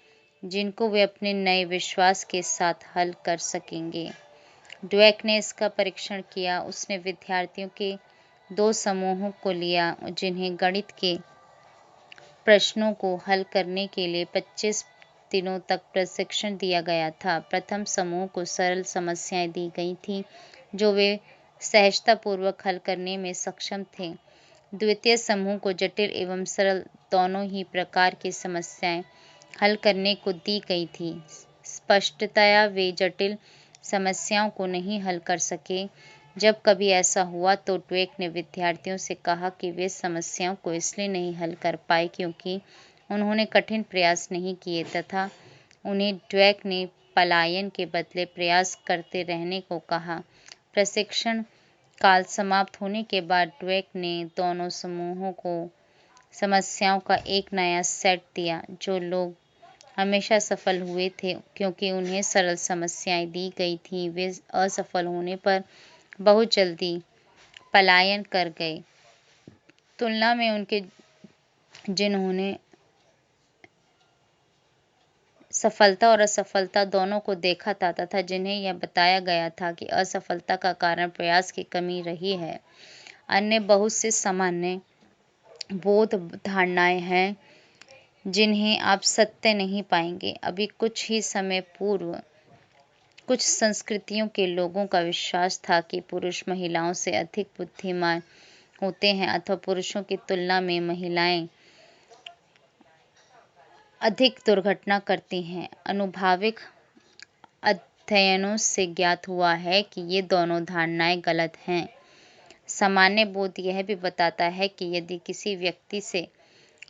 जिनको वे अपने नए विश्वास के साथ हल कर सकेंगे। ड्वेक ने इसका परीक्षण किया। उसने विद्यार्थियों के दो समूहों को लिया जिन्हें गणित के प्रश्नों को हल करने के लिए 25 दिनों तक प्रशिक्षण दिया गया था। प्रथम समूह को सरल समस्याएं दी गई थीं जो वे सहजतापूर्वक हल करने में सक्षम थे। द्वितीय समूह को जटिल एवं सरल दोनों ही प्रकार की समस्याएं हल करने को दी गई थी। स्पष्टतया वे जटिल समस्याओं को नहीं हल कर सके जब कभी ऐसा हुआ तो ड्वेक ने विद्यार्थियों से कहा कि वे समस्याओं को इसलिए नहीं हल कर पाए क्योंकि उन्होंने कठिन प्रयास नहीं किए तथा उन्हें ड्वेक ने पलायन के बदले प्रयास करते रहने को कहा। प्रशिक्षण काल समाप्त होने के बाद ड्वेक ने दोनों समूहों को समस्याओं का एक नया सेट दिया। जो लोग हमेशा सफल हुए थे क्योंकि उन्हें सरल समस्याएं दी गई थीं, वे असफल होने पर बहुत जल्दी पलायन कर गए, तुलना में उनके जिन्होंने सफलता और असफलता दोनों को देखा था तथा जिन्हें यह बताया गया था कि असफलता का कारण प्रयास की कमी रही है। अन्य बहुत से सामान्य बोध धारणाएं हैं जिन्हें आप सत्य नहीं पाएंगे। अभी कुछ ही समय पूर्व कुछ संस्कृतियों के लोगों का विश्वास था कि पुरुष महिलाओं से अधिक बुद्धिमान होते हैं अथवा पुरुषों की तुलना में महिलाएं अधिक दुर्घटना करती हैं। अनुभाविक अध्ययनों से ज्ञात हुआ है कि ये दोनों धारणाएं गलत हैं। सामान्य बोध यह भी बताता है कि यदि किसी व्यक्ति से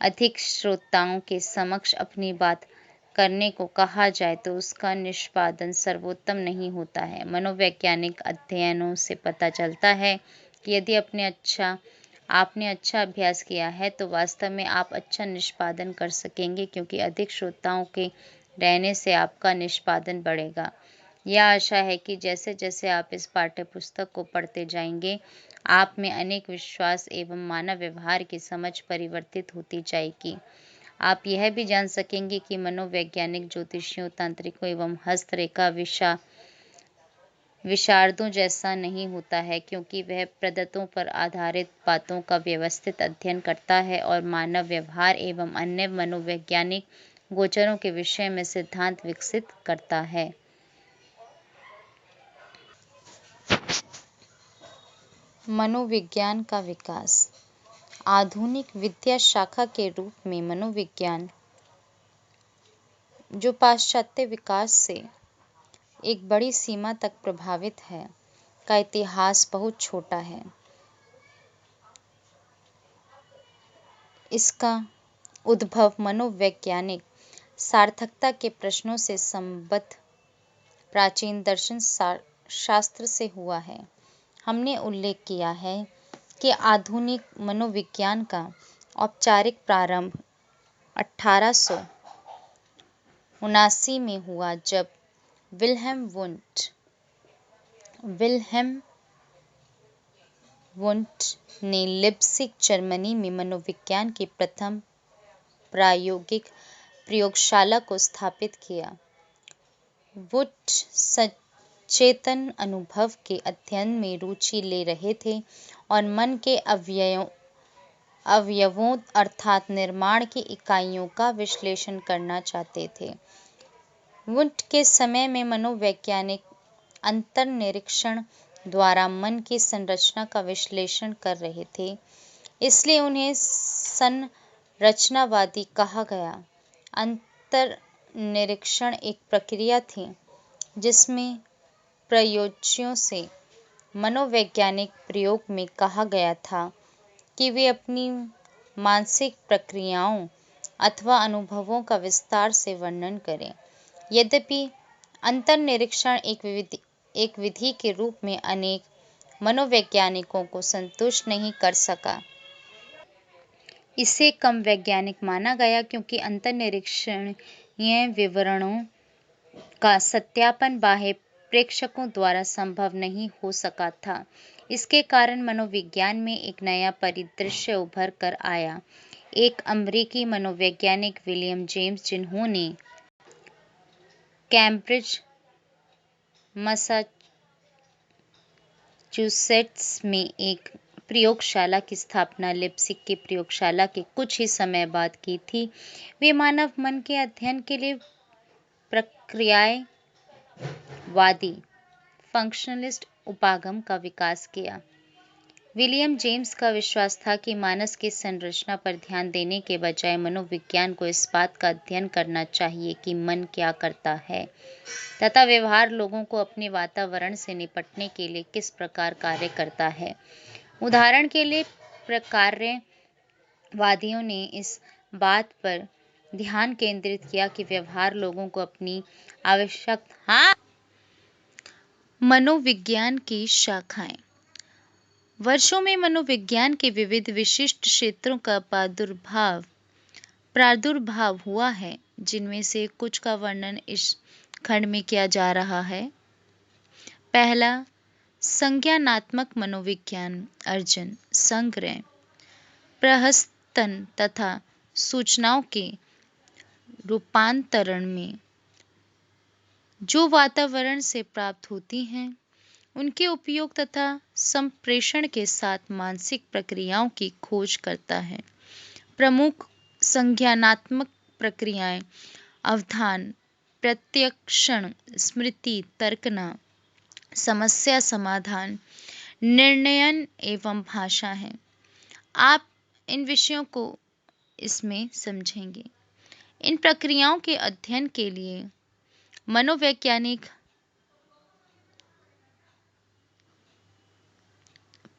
अधिक श्रोताओं के समक्ष अपनी बात करने को कहा जाए तो उसका निष्पादन सर्वोत्तम नहीं होता है। मनोवैज्ञानिक अध्ययनों से पता चलता है कि यदि आपने अच्छा अभ्यास किया है तो वास्तव में आप अच्छा निष्पादन कर सकेंगे क्योंकि अधिक श्रोताओं के रहने से आपका निष्पादन बढ़ेगा। यह आशा है कि जैसे जैसे आप इस पाठ्यपुस्तक को पढ़ते जाएंगे, आप में अनेक विश्वास एवं मानव व्यवहार की समझ परिवर्तित होती जाएगी। आप यह भी जान सकेंगे कि मनोवैज्ञानिक ज्योतिषियों, तांत्रिकों एवं हस्तरेखा विशारदों जैसा नहीं होता है क्योंकि वह पद्धतों पर आधारित बातों का व्यवस्थित अध्ययन करता है और मानव व्यवहार एवं अन्य मनोवैज्ञानिक गोचरों के विषय में सिद्धांत विकसित करता है। मनोविज्ञान का विकास। आधुनिक विद्या शाखा के रूप में मनोविज्ञान, जो पाश्चात्य विकास से एक बड़ी सीमा तक प्रभावित है, का इतिहास बहुत छोटा है। इसका उद्भव मनोवैज्ञानिक सार्थकता के प्रश्नों से संबद्ध प्राचीन दर्शन शास्त्र से हुआ है। हमने उल्लेख किया है कि आधुनिक मनोविज्ञान का औपचारिक प्रारंभ 1879 में हुआ जब विल्हेम वुंट ने लिप्सिक, जर्मनी में मनोविज्ञान की प्रथम प्रायोगिक प्रयोगशाला को स्थापित किया। वुंट सचेतन अनुभव के अध्ययन में रुचि ले रहे थे और मन के अवयवों अर्थात निर्माण की इकाइयों का विश्लेषण करना चाहते थे। वुंट के समय में मनोवैज्ञानिक अंतर्निरीक्षण द्वारा मन की संरचना का विश्लेषण कर रहे थे, इसलिए उन्हें संरचनावादी कहा गया। अंतर्निरीक्षण एक प्रक्रिया थी जिसमें प्रयोज्यों से मनोवैज्ञानिक प्रयोग में कहा गया था कि वे अपनी मानसिक प्रक्रियाओं अथवा अनुभवों का विस्तार से वर्णन करें। यद्यपि अंतर्निरीक्षण एक विधि के रूप में अनेक मनोवैज्ञानिकों को संतुष्ट नहीं कर सका। इसे कम वैज्ञानिक माना गया क्योंकि अंतर्निरीक्षणीय विवरणों का सत्यापन बाह्य प्रेक्षकों द्वारा संभव नहीं हो सका था। इसके कारण मनोविज्ञान में एक नया परिदृश्य उभर कर आया। एक अमेरिकी मनोवैज्ञानिक विलियम जेम्स, जिन्होंने कैम्ब्रिज मैसाचुसेट्स में एक प्रयोगशाला की स्थापना लिप्सिक की प्रयोगशाला के कुछ ही समय बाद की थी, वे मानव मन के अध्ययन के लिए प्रक्रियावादी फंक्शनलिस्ट उपागम का विकास किया। विलियम जेम्स का विश्वास था कि मानस की संरचना पर ध्यान देने के बजाय मनोविज्ञान को इस बात का अध्ययन करना चाहिए कि मन क्या करता है तथा व्यवहार लोगों को अपने वातावरण से निपटने के लिए किस प्रकार कार्य करता है। उदाहरण के लिए प्रकार्यवादियों ने इस बात पर ध्यान केंद्रित किया कि व्यवहार लोगों को अपनी आवश्यकता। मनोविज्ञान की शाखाएं। वर्षों में मनोविज्ञान के विविध विशिष्ट क्षेत्रों का प्रादुर्भाव हुआ है, जिनमें से कुछ का वर्णन इस खंड में किया जा रहा है। पहला, संज्ञानात्मक मनोविज्ञान अर्जन, संग्रह, प्रहसन तथा सूचनाओं के रूपांतरण में जो वातावरण से प्राप्त होती हैं उनके उपयोग तथा संप्रेषण के साथ मानसिक प्रक्रियाओं की खोज करता है। प्रमुख संज्ञानात्मक प्रक्रियाएं अवधान, प्रत्यक्षण, स्मृति, तर्कना, समस्या समाधान, निर्णयन एवं भाषा है। आप इन विषयों को इसमें समझेंगे। इन प्रक्रियाओं के अध्ययन के लिए मनोवैज्ञानिक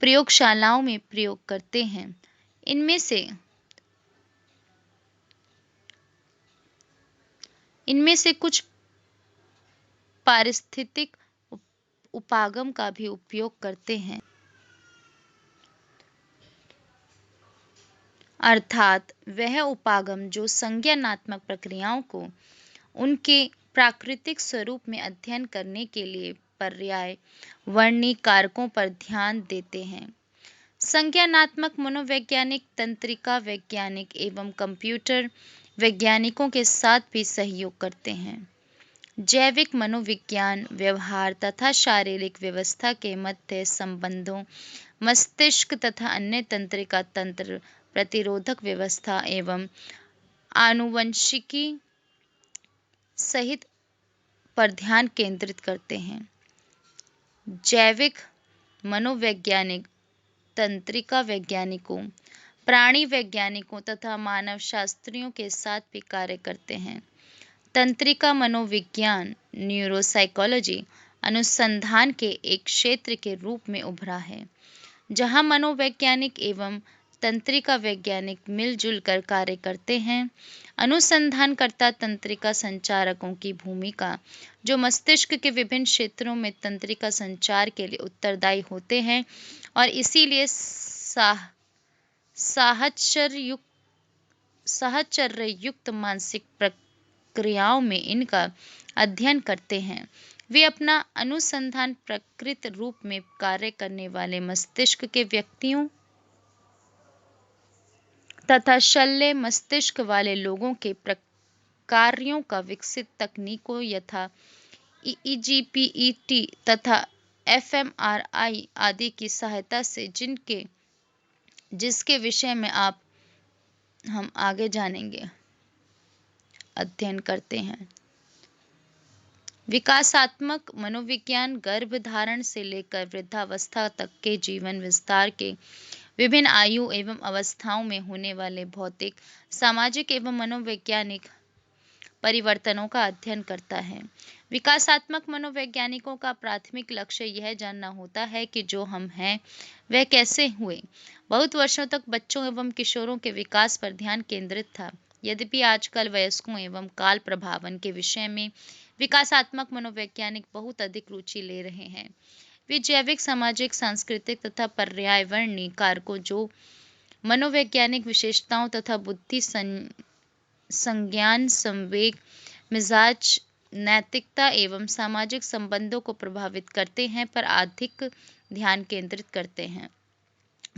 प्रयोगशालाओं में प्रयोग करते हैं। इनमें से कुछ पारिस्थितिक उपागम का भी उपयोग करते हैं, अर्थात वह उपागम जो संज्ञानात्मक प्रक्रियाओं को उनके प्राकृतिक स्वरूप में अध्ययन करने के लिए पर्यायवर्णी कारकों पर ध्यान देते हैं। संज्ञानात्मक मनोवैज्ञानिक तंत्रिका वैज्ञानिक एवं कंप्यूटर वैज्ञानिकों के साथ भी सहयोग करते हैं। जैविक मनोविज्ञान व्यवहार तथा शारीरिक व्यवस्था के मध्य संबंधों, मस्तिष्क तथा अन्य तंत्रिका तंत्र, प्रतिरोधक व्यवस्था एवं आनुवंशिकी सहित पर ध्यान केंद्रित करते हैं। जैविक मनोवैज्ञानिक तंत्रिका वैज्ञानिकों, प्राणी वैज्ञानिकों तथा मानवशास्त्रियों के साथ भी कार्य करते हैं। तंत्रिका मनोविज्ञान न्यूरोसाइकोलॉजी अनुसंधान के एक क्षेत्र के रूप में उभरा है, जहां मनोवैज्ञानिक एवं तंत्रिका वैज्ञानिक मिलजुल कर कार्य करते हैं। अनुसंधानकर्ता तंत्रिका संचारकों की भूमिका, जो मस्तिष्क के विभिन्न क्षेत्रों में तंत्रिका संचार के लिए उत्तरदायी होते हैं और इसीलिए साहचर्ययुक्त मानसिक प्रक्रियाओं में इनका अध्ययन करते हैं। वे अपना अनुसंधान प्रकृत रूप में कार्य करने वाले मस्तिष्क के व्यक्तियों तथा शल्य मस्तिष्क वाले लोगों के कार्यों का विकसित तकनीकों यथा ईईजी, पीईटी तथा एफएमआरआई आदि की सहायता से जिसके विषय में हम आगे जानेंगे, अध्ययन करते हैं। विकासात्मक मनोविज्ञान गर्भधारण से लेकर वृद्धावस्था तक के जीवन विस्तार के विभिन्न आयु एवं अवस्थाओं में होने वाले भौतिक, सामाजिक एवं मनोवैज्ञानिक परिवर्तनों का अध्ययन करता है। विकासात्मक मनोवैज्ञानिकों का प्राथमिक लक्ष्य यह जानना होता है कि जो हम हैं वह कैसे हुए। बहुत वर्षों तक बच्चों एवं किशोरों के विकास पर ध्यान केंद्रित था, यद्यपि आजकल वयस्कों एवं काल प्रभावन के विषय में विकासात्मक मनोवैज्ञानिक बहुत अधिक रुचि ले रहे हैं। वे जैविक, सामाजिक, सांस्कृतिक तथा पर्यावरणीय कारकों, जो मनोवैज्ञानिक विशेषताओं तथा बुद्धि, संज्ञान, संवेग, मिजाज, नैतिकता एवं सामाजिक संबंधों को प्रभावित करते हैं, पर अधिक ध्यान केंद्रित करते हैं।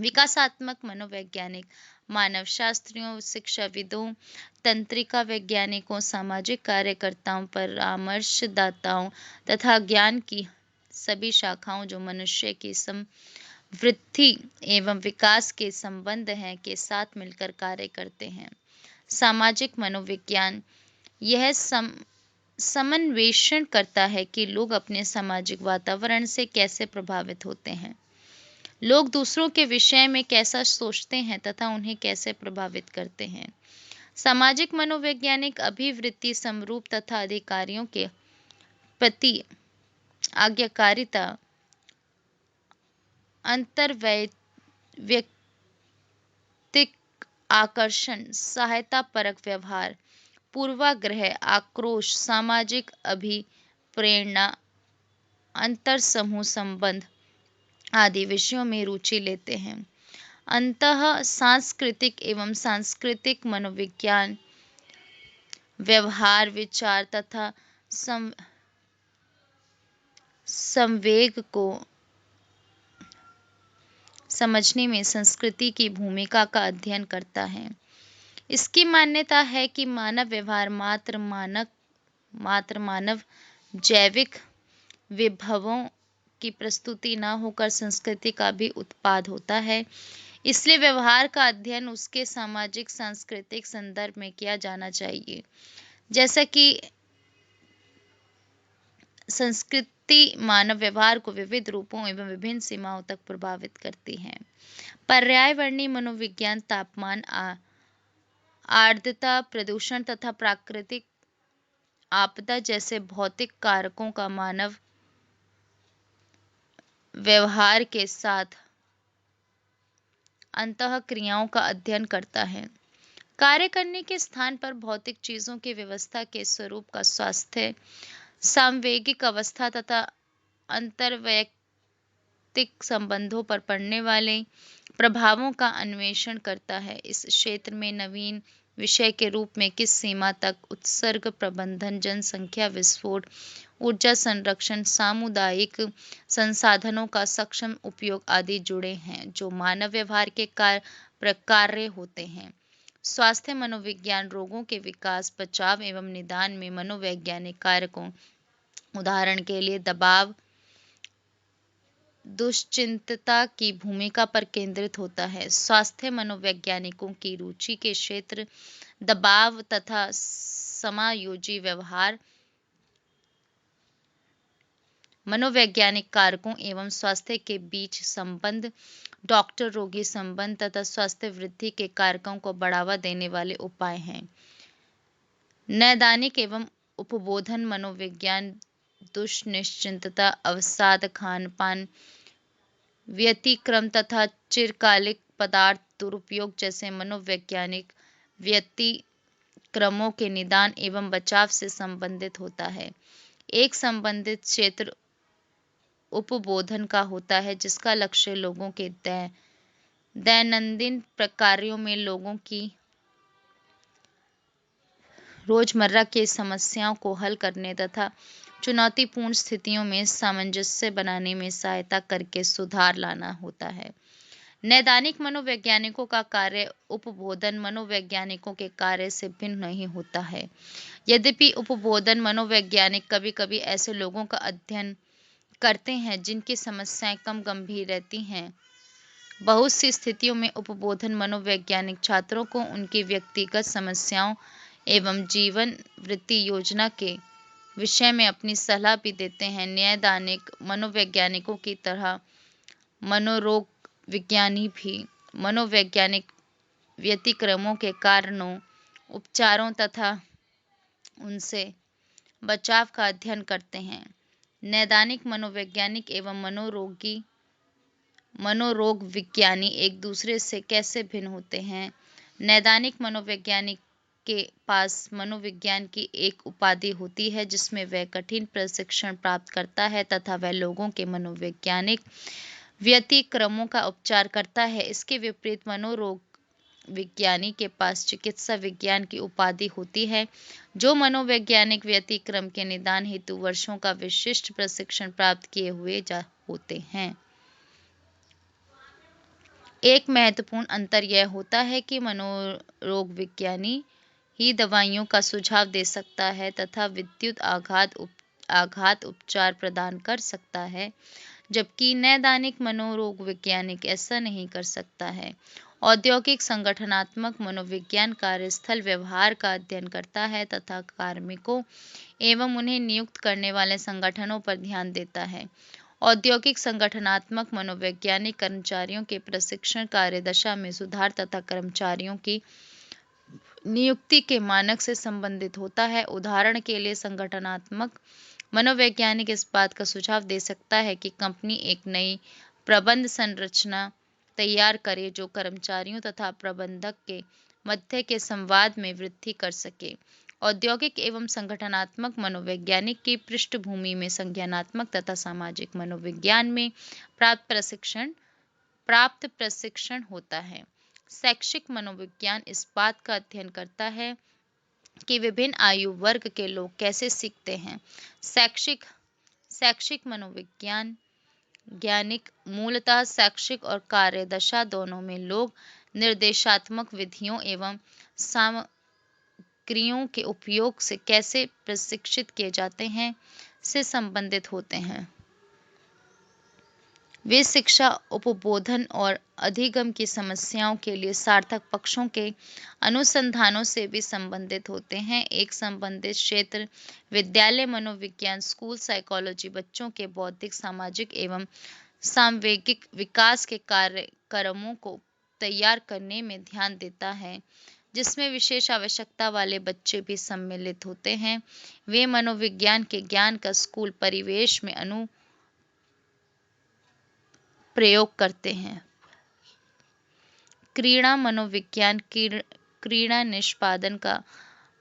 विकासात्मक मनोवैज्ञानिक मानवशास्त्रियों, शिक्षाविदों, तंत्रिका वैज्ञानिकों, सामाजिक कार्यकर्ताओं, परामर्शदाताओं तथा ज्ञान की सभी शाखाओं जो मनुष्य की समवृद्धि एवं विकास के संबंध हैं के साथ मिलकर कार्य करते हैं। सामाजिक मनोविज्ञान यह समन्वेषण करता है कि लोग अपने सामाजिक वातावरण से कैसे प्रभावित होते हैं लोग दूसरों के विषय में कैसा सोचते हैं तथा उन्हें कैसे प्रभावित करते हैं। सामाजिक मनोवैज्ञानिक अभिवृत्ति समरूप तथा अधिकारियों के प्रति आज्ञाकारिता, अंतर्वैयक्तिक आकर्षण, सहायतापरक व्यवहार, पूर्वाग्रह, आक्रोश, सामाजिक अभिप्रेरणा, अंतर समूह संबंध आदि विषयों में रुचि लेते हैं। अंतः सांस्कृतिक एवं सांस्कृतिक मनोविज्ञान व्यवहार, विचार तथा संवेग को समझने में संस्कृति की भूमिका का अध्ययन करता है। इसकी मान्यता है कि मानव व्यवहार मात्र मानव जैविक विभवों की प्रस्तुति न होकर संस्कृति का भी उत्पाद होता है। इसलिए व्यवहार का अध्ययन उसके सामाजिक सांस्कृतिक संदर्भ में किया जाना चाहिए। जैसा कि संस्कृति मानव व्यवहार को विविध रूपों एवं विभिन्न सीमाओं तक प्रभावित करती है। पर्यावरणीय मनोविज्ञान तापमान, आर्द्रता, प्रदूषण तथा प्राकृतिक आपदा जैसे भौतिक कारकों का मानव व्यवहार के साथ अंतःक्रियाओं का अध्ययन करता है। कार्य करने के स्थान पर भौतिक चीजों की व्यवस्था के स्वरूप का स्वास्थ्य, सामवेगिक अवस्था तथा अंतर्वैयक्तिक संबंधों पर पड़ने वाले प्रभावों का अन्वेषण करता है। इस क्षेत्र में नवीन विषय के रूप में किस सीमा तक उत्सर्ग प्रबंधन, जनसंख्या विस्फोट, ऊर्जा संरक्षण, सामुदायिक संसाधनों का सक्षम उपयोग आदि जुड़े हैं, जो मानव व्यवहार के प्रकार्य होते हैं। स्वास्थ्य मनोविज्ञान रोगों के विकास, बचाव एवं निदान में मनोवैज्ञानिक कारकों, उदाहरण के लिए दबाव, दुश्चिंतता की भूमिका पर केंद्रित होता है। स्वास्थ्य मनोवैज्ञानिकों की रुचि के क्षेत्र दबाव तथा समायोजी व्यवहार, मनोवैज्ञानिक कारकों एवं स्वास्थ्य के बीच संबंध, डॉक्टर रोगी संबंध तथा स्वास्थ्य वृद्धि के कारकों को बढ़ावा देने वाले उपाय हैं। नैदानिक एवं उपबोधन मनोविज्ञान दुश्चिंतता, अवसाद, खान-पान व्यतिक्रम तथा चिरकालिक पदार्थ दुरुपयोग जैसे मनोवैज्ञानिक व्यतिक्रमों के निदान एवं बचाव से संबंधित होता है। एक संबंधित क्षेत्र उपबोधन का होता है, जिसका लक्ष्य लोगों के दैनंदिन कार्यों में लोगों की रोजमर्रा की समस्याओं को हल करने तथा चुनौतीपूर्ण स्थितियों में सामंजस्य बनाने में सहायता करके सुधार लाना होता है। नैदानिक मनोवैज्ञानिकों का कार्य उपबोधन मनोवैज्ञानिकों के कार्य से भिन्न नहीं होता है। यद्यपि उपबोधन मनोवैज्ञानिक कभी-कभी ऐसे लोगों का अध्ययन करते हैं जिनकी समस्याएं कम गंभीर रहती हैं। बहुत सी स्थितियों में उपबोधन मनोवैज्ञानिक छात्रों को उनकी व्यक्तिगत समस्याओं एवं जीवन वृत्ति योजना के विषय में अपनी सलाह भी देते हैं। नैदानिक मनोवैज्ञानिकों की तरह मनोरोग विज्ञानी भी मनोवैज्ञानिक व्यतिक्रमों के कारणों, उपचारों तथा उनसे बचाव का अध्ययन करते हैं। नैदानिक मनोवैज्ञानिक एवं मनोरोग विज्ञानी एक दूसरे से कैसे भिन्न होते हैं? नैदानिक मनोवैज्ञानिक के पास मनोविज्ञान की एक उपाधि होती है जिसमें वह कठिन प्रशिक्षण प्राप्त करता है तथा वह लोगों के मनोवैज्ञानिक व्यतिक्रमों का उपचार करता है। इसके विपरीत मनोरोग विज्ञानी के पास चिकित्सा विज्ञान की उपाधि होती है, जो मनोवैज्ञानिक व्यतिक्रम के निदान हेतु वर्षों का विशिष्ट प्रशिक्षण प्राप्त किए हुए होते हैं। एक महत्वपूर्ण अंतर यह होता है कि मनोरोग विज्ञानी ही दवाइयों का सुझाव दे सकता है तथा विद्युत आघात उपचार प्रदान कर सकता है, जबकि नैदानिक मनोरोग वैज्ञानिक ऐसा नहीं कर सकता है। औद्योगिक संगठनात्मक मनोविज्ञान कार्यस्थल व्यवहार का अध्ययन करता है तथा कार्मिकों एवं उन्हें नियुक्त करने वाले संगठनों पर ध्यान देता है। औद्योगिक संगठनात्मक मनोवैज्ञानिक कर्मचारियों के प्रशिक्षण कार्यदशा में सुधार तथा कर्मचारियों की नियुक्ति के मानक से संबंधित होता है। उदाहरण के लिए संगठनात्मक मनोवैज्ञानिक इस बात का सुझाव दे सकता है कि कंपनी एक नई प्रबंध संरचना तैयार करे जो कर्मचारियों तथा प्रबंधक के मध्य के संवाद में वृद्धि कर सके। औद्योगिक एवं संगठनात्मक मनोवैज्ञानिक की पृष्ठभूमि में संज्ञानात्मक तथा सामाजिक मनोविज्ञान में प्राप्त प्रशिक्षण होता है। शैक्षिक मनोविज्ञान इस बात का अध्ययन करता है कि विभिन्न आयु वर्ग के लोग कैसे सीखते हैं। शैक्षिक मनोविज्ञान ज्ञानिक मूलतः शैक्षिक और कार्यदशा दोनों में लोग निर्देशात्मक विधियों एवं सामग्रियों के उपयोग से कैसे प्रशिक्षित किए जाते हैं से संबंधित होते हैं। वे शिक्षा, उपबोधन और अधिगम की समस्याओं के लिए सार्थक पक्षों के अनुसंधानों से भी संबंधित होते हैं। एक संबंधित क्षेत्र विद्यालय मनोविज्ञान, स्कूल साइकोलॉजी बच्चों के बौद्धिक, सामाजिक एवं सांवेगिक विकास के कार्यक्रमों को तैयार करने में ध्यान देता है, जिसमें विशेष आवश्यकता वाले बच्चे भी सम्मिलित होते हैं। वे मनोविज्ञान के ज्ञान का स्कूल परिवेश में प्रयोग करते हैं। क्रीड़ा मनोविज्ञान क्रीड़ा निष्पादन का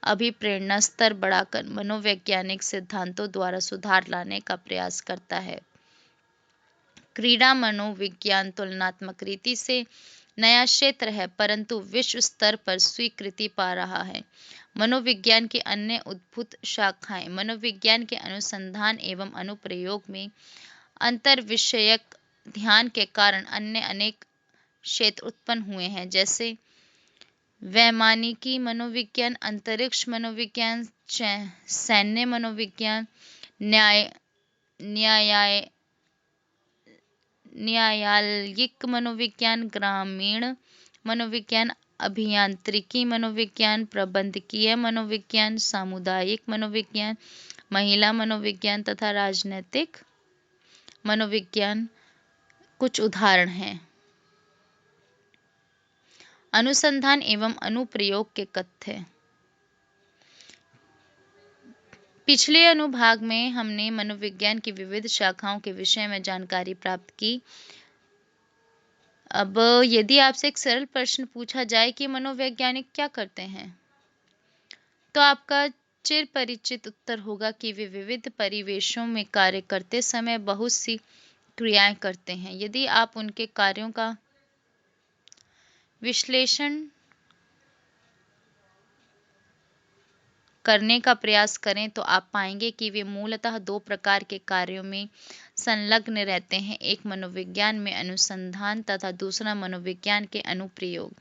अभिप्रेरणा स्तर बढ़ाकर मनोवैज्ञानिक सिद्धांतों द्वारा सुधार लाने का प्रयास करता है। क्रीड़ा मनोविज्ञान तुलनात्मक रीति से नया क्षेत्र है, परंतु विश्व स्तर पर स्वीकृति पा रहा है। मनोविज्ञान की अन्य उद्भूत शाखाएं मनोविज्ञान के अनुसंधान एवं अनुप्रयोग में अंतर्विषयक ध्यान के कारण अन्य अनेक क्षेत्र उत्पन्न हुए हैं, जैसे वैमानिकी मनोविज्ञान, अंतरिक्ष मनोविज्ञान, सैन्य मनोविज्ञान, न्यायालयिक मनोविज्ञान, ग्रामीण मनोविज्ञान, अभियांत्रिकी मनोविज्ञान, प्रबंधकीय मनोविज्ञान, सामुदायिक मनोविज्ञान, महिला मनोविज्ञान तथा राजनैतिक मनोविज्ञान कुछ उदाहरण हैं। अनुसंधान एवं अनुप्रयोग के कथ्य। पिछले अनुभाग में हमने मनोविज्ञान की विविध शाखाओं के विषय में जानकारी प्राप्त की। अब यदि आपसे एक सरल प्रश्न पूछा जाए कि मनोवैज्ञानिक क्या करते हैं, तो आपका चिर परिचित उत्तर होगा कि वे विविध परिवेशों में कार्य करते समय बहुत सी क्रियाएं करते हैं। यदि आप उनके कार्यों का विश्लेषण करने का प्रयास करें तो आप पाएंगे कि वे मूलतः दो प्रकार के कार्यों में संलग्न रहते हैं, एक मनोविज्ञान में अनुसंधान तथा दूसरा मनोविज्ञान के अनुप्रयोग।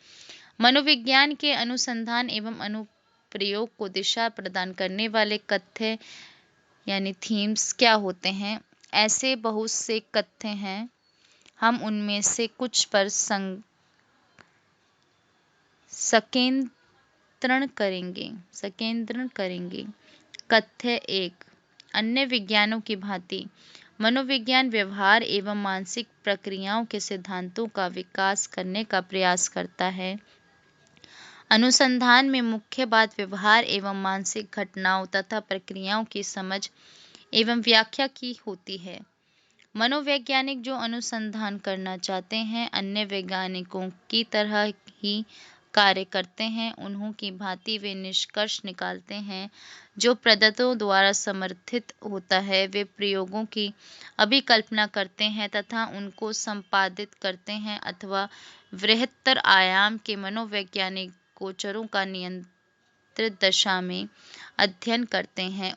मनोविज्ञान के अनुसंधान एवं अनुप्रयोग को दिशा प्रदान करने वाले कथ्य यानी थीम्स क्या होते हैं? ऐसे बहुत से कथ्य हैं, हम उनमें से कुछ पर संकेंद्रण करेंगे। कथ्य 1, अन्य विज्ञानों की भांति मनोविज्ञान व्यवहार एवं मानसिक प्रक्रियाओं के सिद्धांतों का विकास करने का प्रयास करता है। अनुसंधान में मुख्य बात व्यवहार एवं मानसिक घटनाओं तथा प्रक्रियाओं की समझ एवं व्याख्या की होती है। मनोवैज्ञानिक जो अनुसंधान करना चाहते हैं, अन्य वैज्ञानिकों की तरह ही कार्य करते हैं। उन्हों की भांति वे निष्कर्ष निकालते हैं जो प्रदत्तों द्वारा समर्थित होता है। वे प्रयोगों की अभिकल्पना करते हैं तथा उनको संपादित करते हैं अथवा बृहत्तर आयाम के मनोवैज्ञानिक गोचरों का नियंत्रित दशा में अध्ययन करते हैं।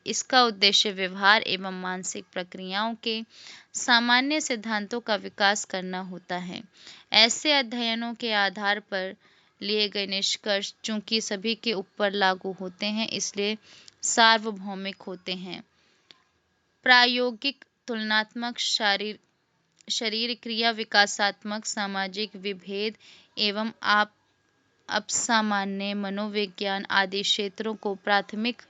इसका उद्देश्य व्यवहार एवं मानसिक प्रक्रियाओं के सामान्य सिद्धांतों का विकास करना होता है। ऐसे अध्ययनों के आधार पर लिए गए निष्कर्ष चूंकि सभी के ऊपर लागू होते हैं, इसलिए सार्वभौमिक होते हैं। प्रायोगिक, तुलनात्मक, शरीर क्रिया विकासात्मक, सामाजिक विभेद एवं अपसामान्य मनोविज्ञान आदि क्षेत्रों को प्राथमिक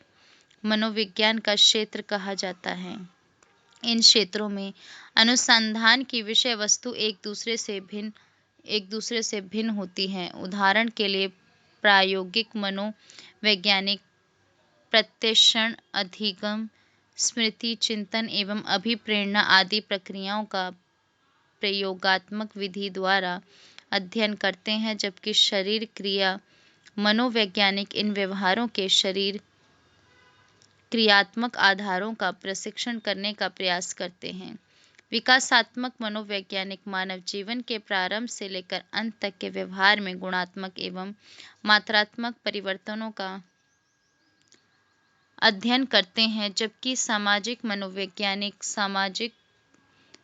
मनोविज्ञान का क्षेत्र कहा जाता है। इन क्षेत्रों में अनुसंधान की विषय वस्तु एक दूसरे से भिन्न होती हैं। उदाहरण के लिए प्रायोगिक मनोवैज्ञानिक प्रत्याशरण, अधिगम, स्मृति, चिंतन एवं अभिप्रेरणा आदि प्रक्रियाओं का प्रयोगात्मक विधि द्वारा अध्ययन करते हैं, जबकि शरीर क्रिया मनोवैज्ञानिक इन व्यवहारों के शरीर क्रियात्मक आधारों का परीक्षण करने का प्रयास करते हैं। विकासात्मक मनोवैज्ञानिक मानव जीवन के प्रारंभ से लेकर अंत तक के व्यवहार में गुणात्मक एवं मात्रात्मक परिवर्तनों का अध्ययन करते हैं, जबकि सामाजिक मनोवैज्ञानिक सामाजिक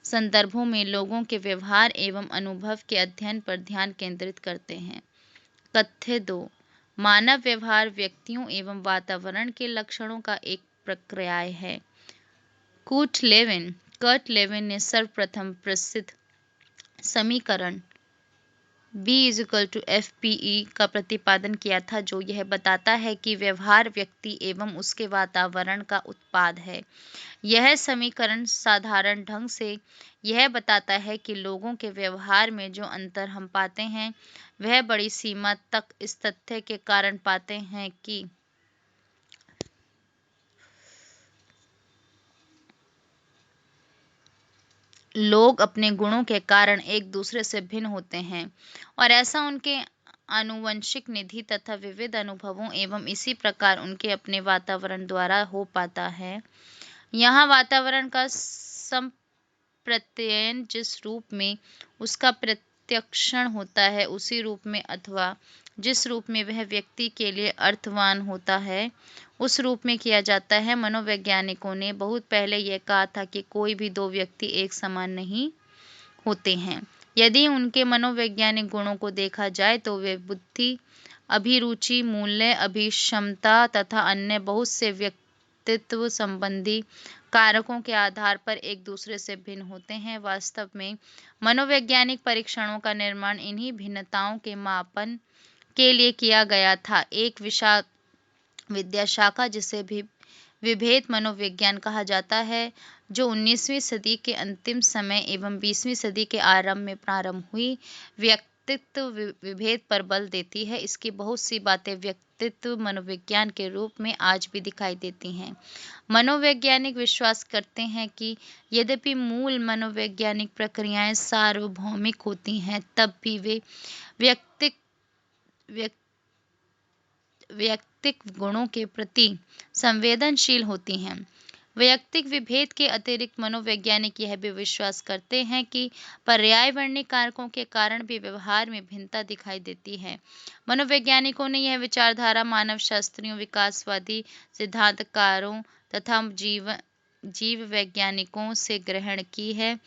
संदर्भों में लोगों के व्यवहार एवं अनुभव के अध्ययन पर ध्यान केंद्रित करते हैं। तथ्य 2, मानव व्यवहार व्यक्तियों एवं वातावरण के लक्षणों का एक प्रक्रिया है। कर्ट लेविन ने सर्वप्रथम प्रसिद्ध समीकरण B=FPE का प्रतिपादन किया था, जो यह बताता है कि व्यवहार व्यक्ति एवं उसके वातावरण का उत्पाद है। यह समीकरण साधारण ढंग से यह बताता है कि लोगों के व्यवहार में जो अंतर हम पाते हैं, वह बड़ी सीमा तक इस तथ्य के कारण पाते हैं कि लोग अपने गुणों के कारण एक दूसरे से भिन्न होते हैं, और ऐसा उनके आनुवंशिक निधि तथा विविध अनुभवों एवं इसी प्रकार उनके अपने वातावरण द्वारा हो पाता है। यहाँ वातावरण का संप्रत्ययन जिस रूप में उसका प्रत्यक्षण होता है, उसी रूप में अथवा जिस रूप में वह व्यक्ति के लिए अर्थवान होता है, उस रूप में किया जाता है। मनोवैज्ञानिकों ने बहुत पहले यह कहा था कि कोई भी दो व्यक्ति एक समान नहीं होते हैं। यदि उनके मनोवैज्ञानिक गुणों को देखा जाए तो वे बुद्धि, अभिरुचि, मूल्य, अभिक्षमता तथा अन्य बहुत से व्यक्तित्व संबंधी कारकों के आधार पर एक दूसरे से भिन्न होते हैं। वास्तव में मनोवैज्ञानिक परीक्षणों का निर्माण इन्हीं भिन्नताओं के मापन के लिए किया गया था। एक विद्याशाखा जिसे भी विभेद मनोविज्ञान कहा जाता है, जो 19वीं सदी के अंतिम समय एवं 20वीं सदी के आरंभ में प्रारंभ हुई, व्यक्तित्व विभेद पर बल देती है। इसकी बहुत सी बातें व्यक्तित्व मनोविज्ञान के रूप में आज भी दिखाई देती हैं। मनोवैज्ञानिक विश्वास करते हैं कि यद्यपि मूल मनोवैज्ञानिक प्रक्रियाएं सार्वभौमिक होती हैं, तब भी वे वैयक्तिक गुणों के प्रति संवेदनशील होती हैं। वैयक्तिक विभेद के अतिरिक्त मनोवैज्ञानिक यह भी विश्वास करते हैं कि पर्यावरणीय कारकों के कारण भी व्यवहार में भिन्नता दिखाई देती है। मनोवैज्ञानिकों ने यह विचारधारा मानव शास्त्रियों, विकासवादी सिद्धांतकारों तथा जीव वैज्ञानिकों से ग्रहण की है।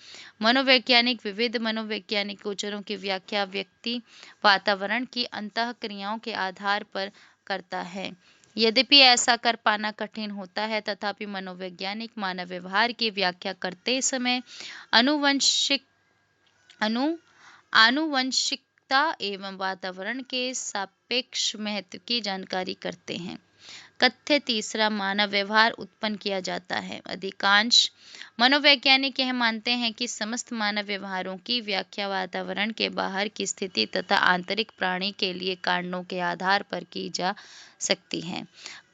मनोवैज्ञानिक विविध मनोवैज्ञानिक गोचरों की व्याख्या व्यक्ति वातावरण की अंतःक्रियाओं के आधार पर करता है। यद्यपि ऐसा कर पाना कठिन होता है, तथापि मनोवैज्ञानिक मानव व्यवहार की व्याख्या करते समय आनुवंशिकता एवं वातावरण के सापेक्ष महत्व की जानकारी करते हैं। तथ्य 3, मानव व्यवहार उत्पन्न किया जाता है। अधिकांश मनोवैज्ञानिक यह मानते हैं कि समस्त मानव व्यवहारों की व्याख्या वातावरण के बाहर की स्थिति तथा आंतरिक प्राणी के लिए कारणों के आधार पर की जा सकती है।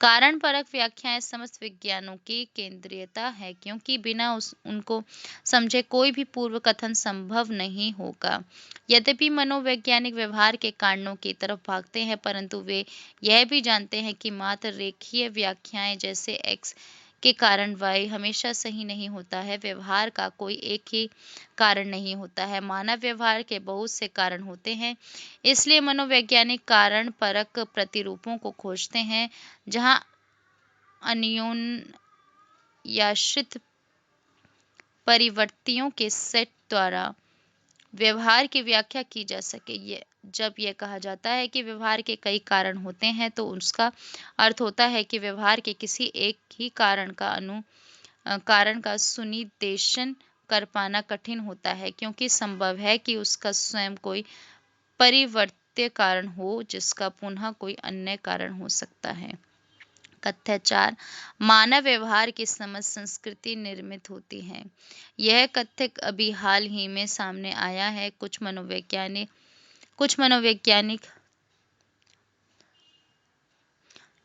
कारण परक व्याख्याएं समस्त विज्ञानों की केंद्रीयता है, क्योंकि बिना उनको समझे कोई भी पूर्व कथन संभव नहीं होगा। यद्यपि मनोवैज्ञानिक व्यवहार के कारणों की तरफ भागते हैं, परंतु वे यह भी जानते हैं कि मात्र रेखीय व्याख्याएं जैसे X के कारण Y हमेशा सही नहीं होता है। व्यवहार का कोई एक ही कारण नहीं होता है। मानव व्यवहार के बहुत से कारण होते हैं। इसलिए मनोवैज्ञानिक कारण परक प्रतिरूपों को खोजते हैं, जहां अन्योन्याश्रित परिवर्तियों के सेट द्वारा व्यवहार की व्याख्या की जा सके। जब यह कहा जाता है कि व्यवहार के कई कारण होते हैं, तो उसका अर्थ होता है कि व्यवहार के किसी एक ही कारण का सुनिर्देशन कर पाना कठिन होता है, क्योंकि संभव है कि उसका स्वयं कोई परिवर्त्य कारण हो, जिसका पुनः कोई अन्य कारण हो सकता है। कथ्य 4 मानव व्यवहार की समझ संस्कृति निर्मित होती है। यह कथ्य अभी हाल ही में सामने आया है। कुछ मनोवैज्ञानिक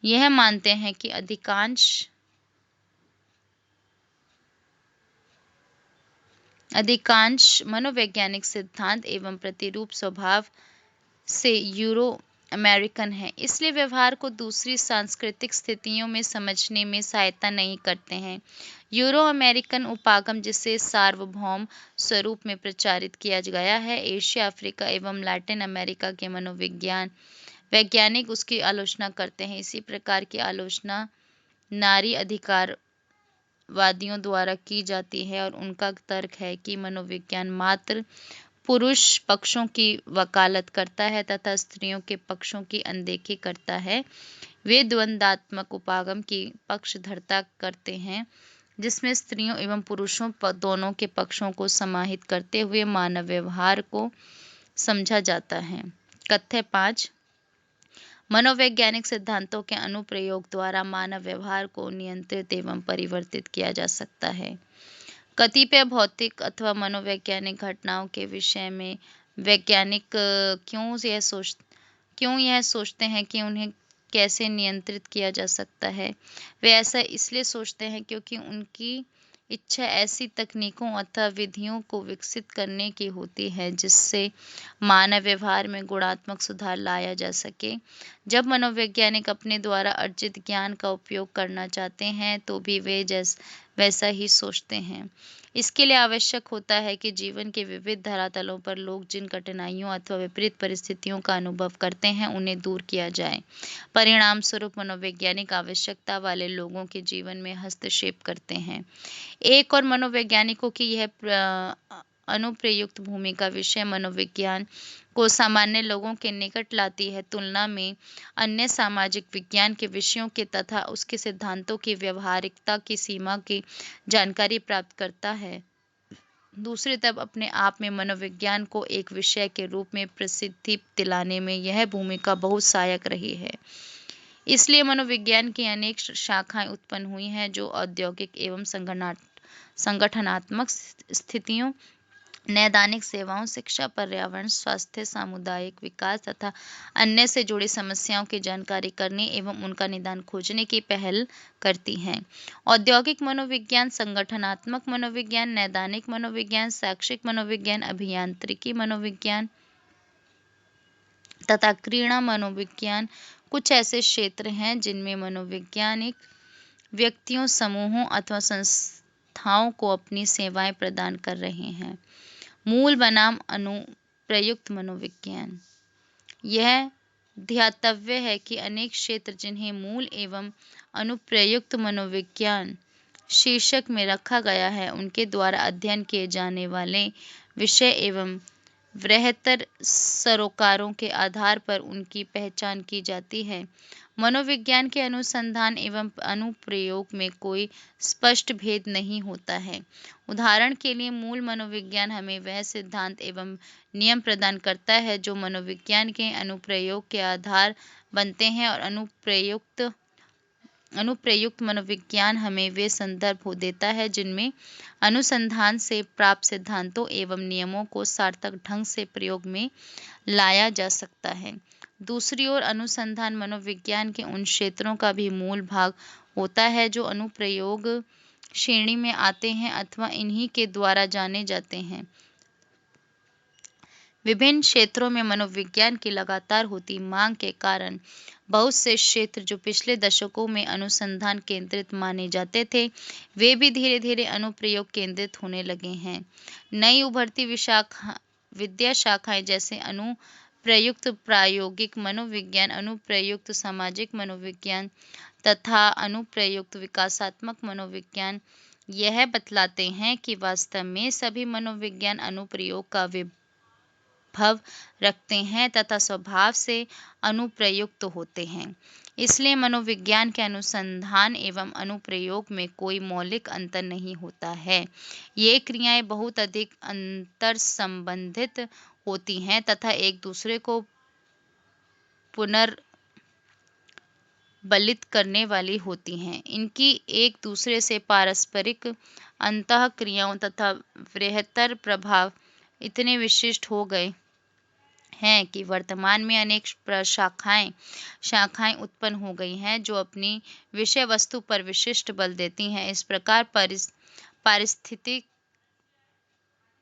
यह मानते हैं कि अधिकांश मनोवैज्ञानिक सिद्धांत एवं प्रतिरूप स्वभाव से यूरो अमेरिकन है, इसलिए व्यवहार को दूसरी सांस्कृतिक स्थितियों में समझने में सहायता नहीं करते हैं। यूरो अमेरिकन उपागम, जिसे सार्वभौम स्वरूप में प्रचारित किया गया है, एशिया, अफ्रीका एवं लैटिन अमेरिका के वैज्ञानिक उसकी आलोचना करते हैं। इसी प्रकार की आलोचना नारी अधिकारवादियों द्वारा की जाती है और उनका तर्क है कि मनोविज्ञान मात्र पुरुष पक्षों की वकालत करता है तथा स्त्रियों के पक्षों की अनदेखी करता है। वे द्वंद्वात्मक उपागम की पक्षधरता करते हैं, जिसमें स्त्रियों एवं पुरुषों दोनों के पक्षों को समाहित करते हुए मानव व्यवहार को समझा जाता है। कथ्य 5 मनोवैज्ञानिक सिद्धांतों के अनुप्रयोग द्वारा मानव व्यवहार को नियंत्रित एवं परिवर्तित किया जा सकता है। कतिपय भौतिक अथवा मनोवैज्ञानिक घटनाओं के विषय में वैज्ञानिक क्यों यह सोचते हैं कि उन्हें कैसे नियंत्रित किया जा सकता है। वे ऐसा इसलिए सोचते हैं क्योंकि उनकी इच्छा ऐसी तकनीकों अथवा विधियों को विकसित करने की होती है जिससे मानव व्यवहार में गुणात्मक सुधार लाया जा सके। जब मनोवैज्ञानिक अपने द्वारा अर्जित ज्ञान का उपयोग करना चाहते हैं तो भी वे वैसा ही सोचते हैं। इसके लिए आवश्यक होता है कि जीवन के विविध धरातलों पर लोग जिन कठिनाइयों अथवा विपरीत परिस्थितियों का अनुभव करते हैं उन्हें दूर किया जाए। परिणाम स्वरूप मनोवैज्ञानिक आवश्यकता वाले लोगों के जीवन में हस्तक्षेप करते हैं। एक और मनोवैज्ञानिकों की यह अनुप्रयुक्त भूमिका विषय मनोविज्ञान को सामान्य लोगों के निकट लाती है, तुलना में अन्य सामाजिक विज्ञान के विषयों के तथा उसके सिद्धांतों की व्यवहारिकता की सीमा की जानकारी प्राप्त करता है। दूसरी तरफ अपने आप में मनोविज्ञान को एक विषय के रूप में प्रसिद्धि दिलाने में यह भूमिका बहुत सहायक रही है। इसलिए मनोविज्ञान की अनेक शाखाएं उत्पन्न हुई हैं जो औद्योगिक एवं संगठनात्मक स्थितियों, नैदानिक सेवाओं, शिक्षा, पर्यावरण, स्वास्थ्य, सामुदायिक विकास तथा अन्य से जुड़ी समस्याओं की जानकारी करने एवं उनका निदान खोजने की पहल करती हैं। औद्योगिक मनोविज्ञान, संगठनात्मक मनोविज्ञान, नैदानिक मनोविज्ञान, शैक्षिक मनोविज्ञान, अभियांत्रिकी मनोविज्ञान तथा क्रीड़ा मनोविज्ञान कुछ ऐसे क्षेत्र हैं जिनमें मनोवैज्ञानिक व्यक्तियों, समूहों अथवा संस्थाओं को अपनी सेवाएं प्रदान कर रहे हैं। मूल बनाम अनुप्रयुक्त मनोविज्ञान। यह ध्यातव्य है कि अनेक क्षेत्र जिन्हें मूल एवं अनुप्रयुक्त मनोविज्ञान शीर्षक में रखा गया है, उनके द्वारा अध्ययन किए जाने वाले विषय एवं वृहत्तर सरोकारों के आधार पर उनकी पहचान की जाती है। मनोविज्ञान के अनुसंधान एवं अनुप्रयोग में कोई स्पष्ट भेद नहीं होता है। उदाहरण के लिए, मूल मनोविज्ञान हमें वह सिद्धांत एवं नियम प्रदान करता है जो मनोविज्ञान के अनुप्रयोग के आधार बनते हैं और अनुप्रयुक्त मनोविज्ञान हमें वे संदर्भ देता है जिनमें अनुसंधान से प्राप्त सिद्धांतों एवं नियमों को सार्थक ढंग से प्रयोग में लाया जा सकता है। दूसरी ओर, अनुसंधान मनोविज्ञान के उन क्षेत्रों का भी मूल भाग होता है जो अनुप्रयोग श्रेणी में आते हैं अथवा इन्हीं के द्वारा जाने जाते हैं। विभिन्न क्षेत्रों में मनोविज्ञान की लगातार होती मांग के कारण बहुत से क्षेत्र जो पिछले दशकों में अनुसंधान केंद्रित माने जाते थे, वे भी धीरे धीरे अनुप्रयोग केंद्रित होने लगे हैं। नई उभरती विद्या शाखाएं जैसे अनुप्रयुक्त प्रायोगिक मनोविज्ञान, अनुप्रयुक्त सामाजिक मनोविज्ञान तथा अनुप्रयुक्त विकासात्मक मनोविज्ञान यह बतलाते हैं कि वास्तव में सभी मनोविज्ञान अनुप्रयोग का विभव रखते हैं तथा स्वभाव से अनुप्रयुक्त होते हैं। इसलिए मनोविज्ञान के अनुसंधान एवं अनुप्रयोग में कोई मौलिक अंतर नहीं होता है। ये क्रियाएं बहुत अधिक अंतर संबंधित होती हैं तथा एक दूसरे को बलित करने वाली होती हैं। इनकी एक दूसरे से पारस्परिक अंतःक्रियाओं तथा बृहत्तर प्रभाव इतने विशिष्ट हो गए हैं कि वर्तमान में अनेक शाखाएं उत्पन्न हो गई हैं जो अपनी विषय वस्तु पर विशिष्ट बल देती हैं। इस प्रकार पारिस्थितिक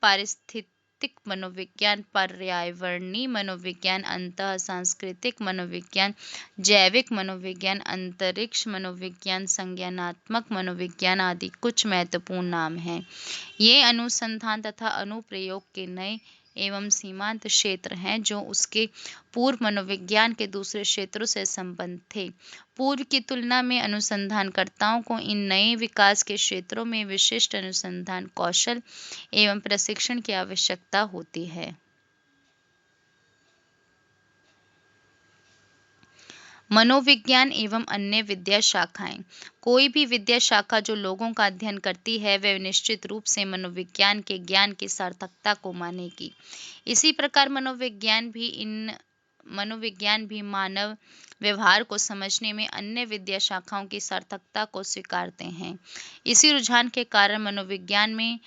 पारिस्थितिक मनोविज्ञान, पर्यावरणीय मनोविज्ञान, अंतः सांस्कृतिक मनोविज्ञान, जैविक मनोविज्ञान, अंतरिक्ष मनोविज्ञान, संज्ञानात्मक मनोविज्ञान आदि कुछ महत्वपूर्ण नाम हैं। ये अनुसंधान तथा अनुप्रयोग के नए एवं सीमांत क्षेत्र हैं जो उसके पूर्व मनोविज्ञान के दूसरे क्षेत्रों से संबद्ध थे। पूर्व की तुलना में अनुसंधानकर्ताओं को इन नए विकास के क्षेत्रों में विशिष्ट अनुसंधान कौशल एवं प्रशिक्षण की आवश्यकता होती है। मनोविज्ञान एवं अन्य विद्या शाखाएं। कोई भी विद्या शाखा जो लोगों का अध्ययन करती है वह निश्चित रूप से मनोविज्ञान के ज्ञान की सार्थकता को मानेगी। इसी प्रकार मनोविज्ञान भी मानव व्यवहार को समझने में अन्य विद्या शाखाओं की सार्थकता को स्वीकारते हैं। इसी रुझान के कारण मनोविज्ञान में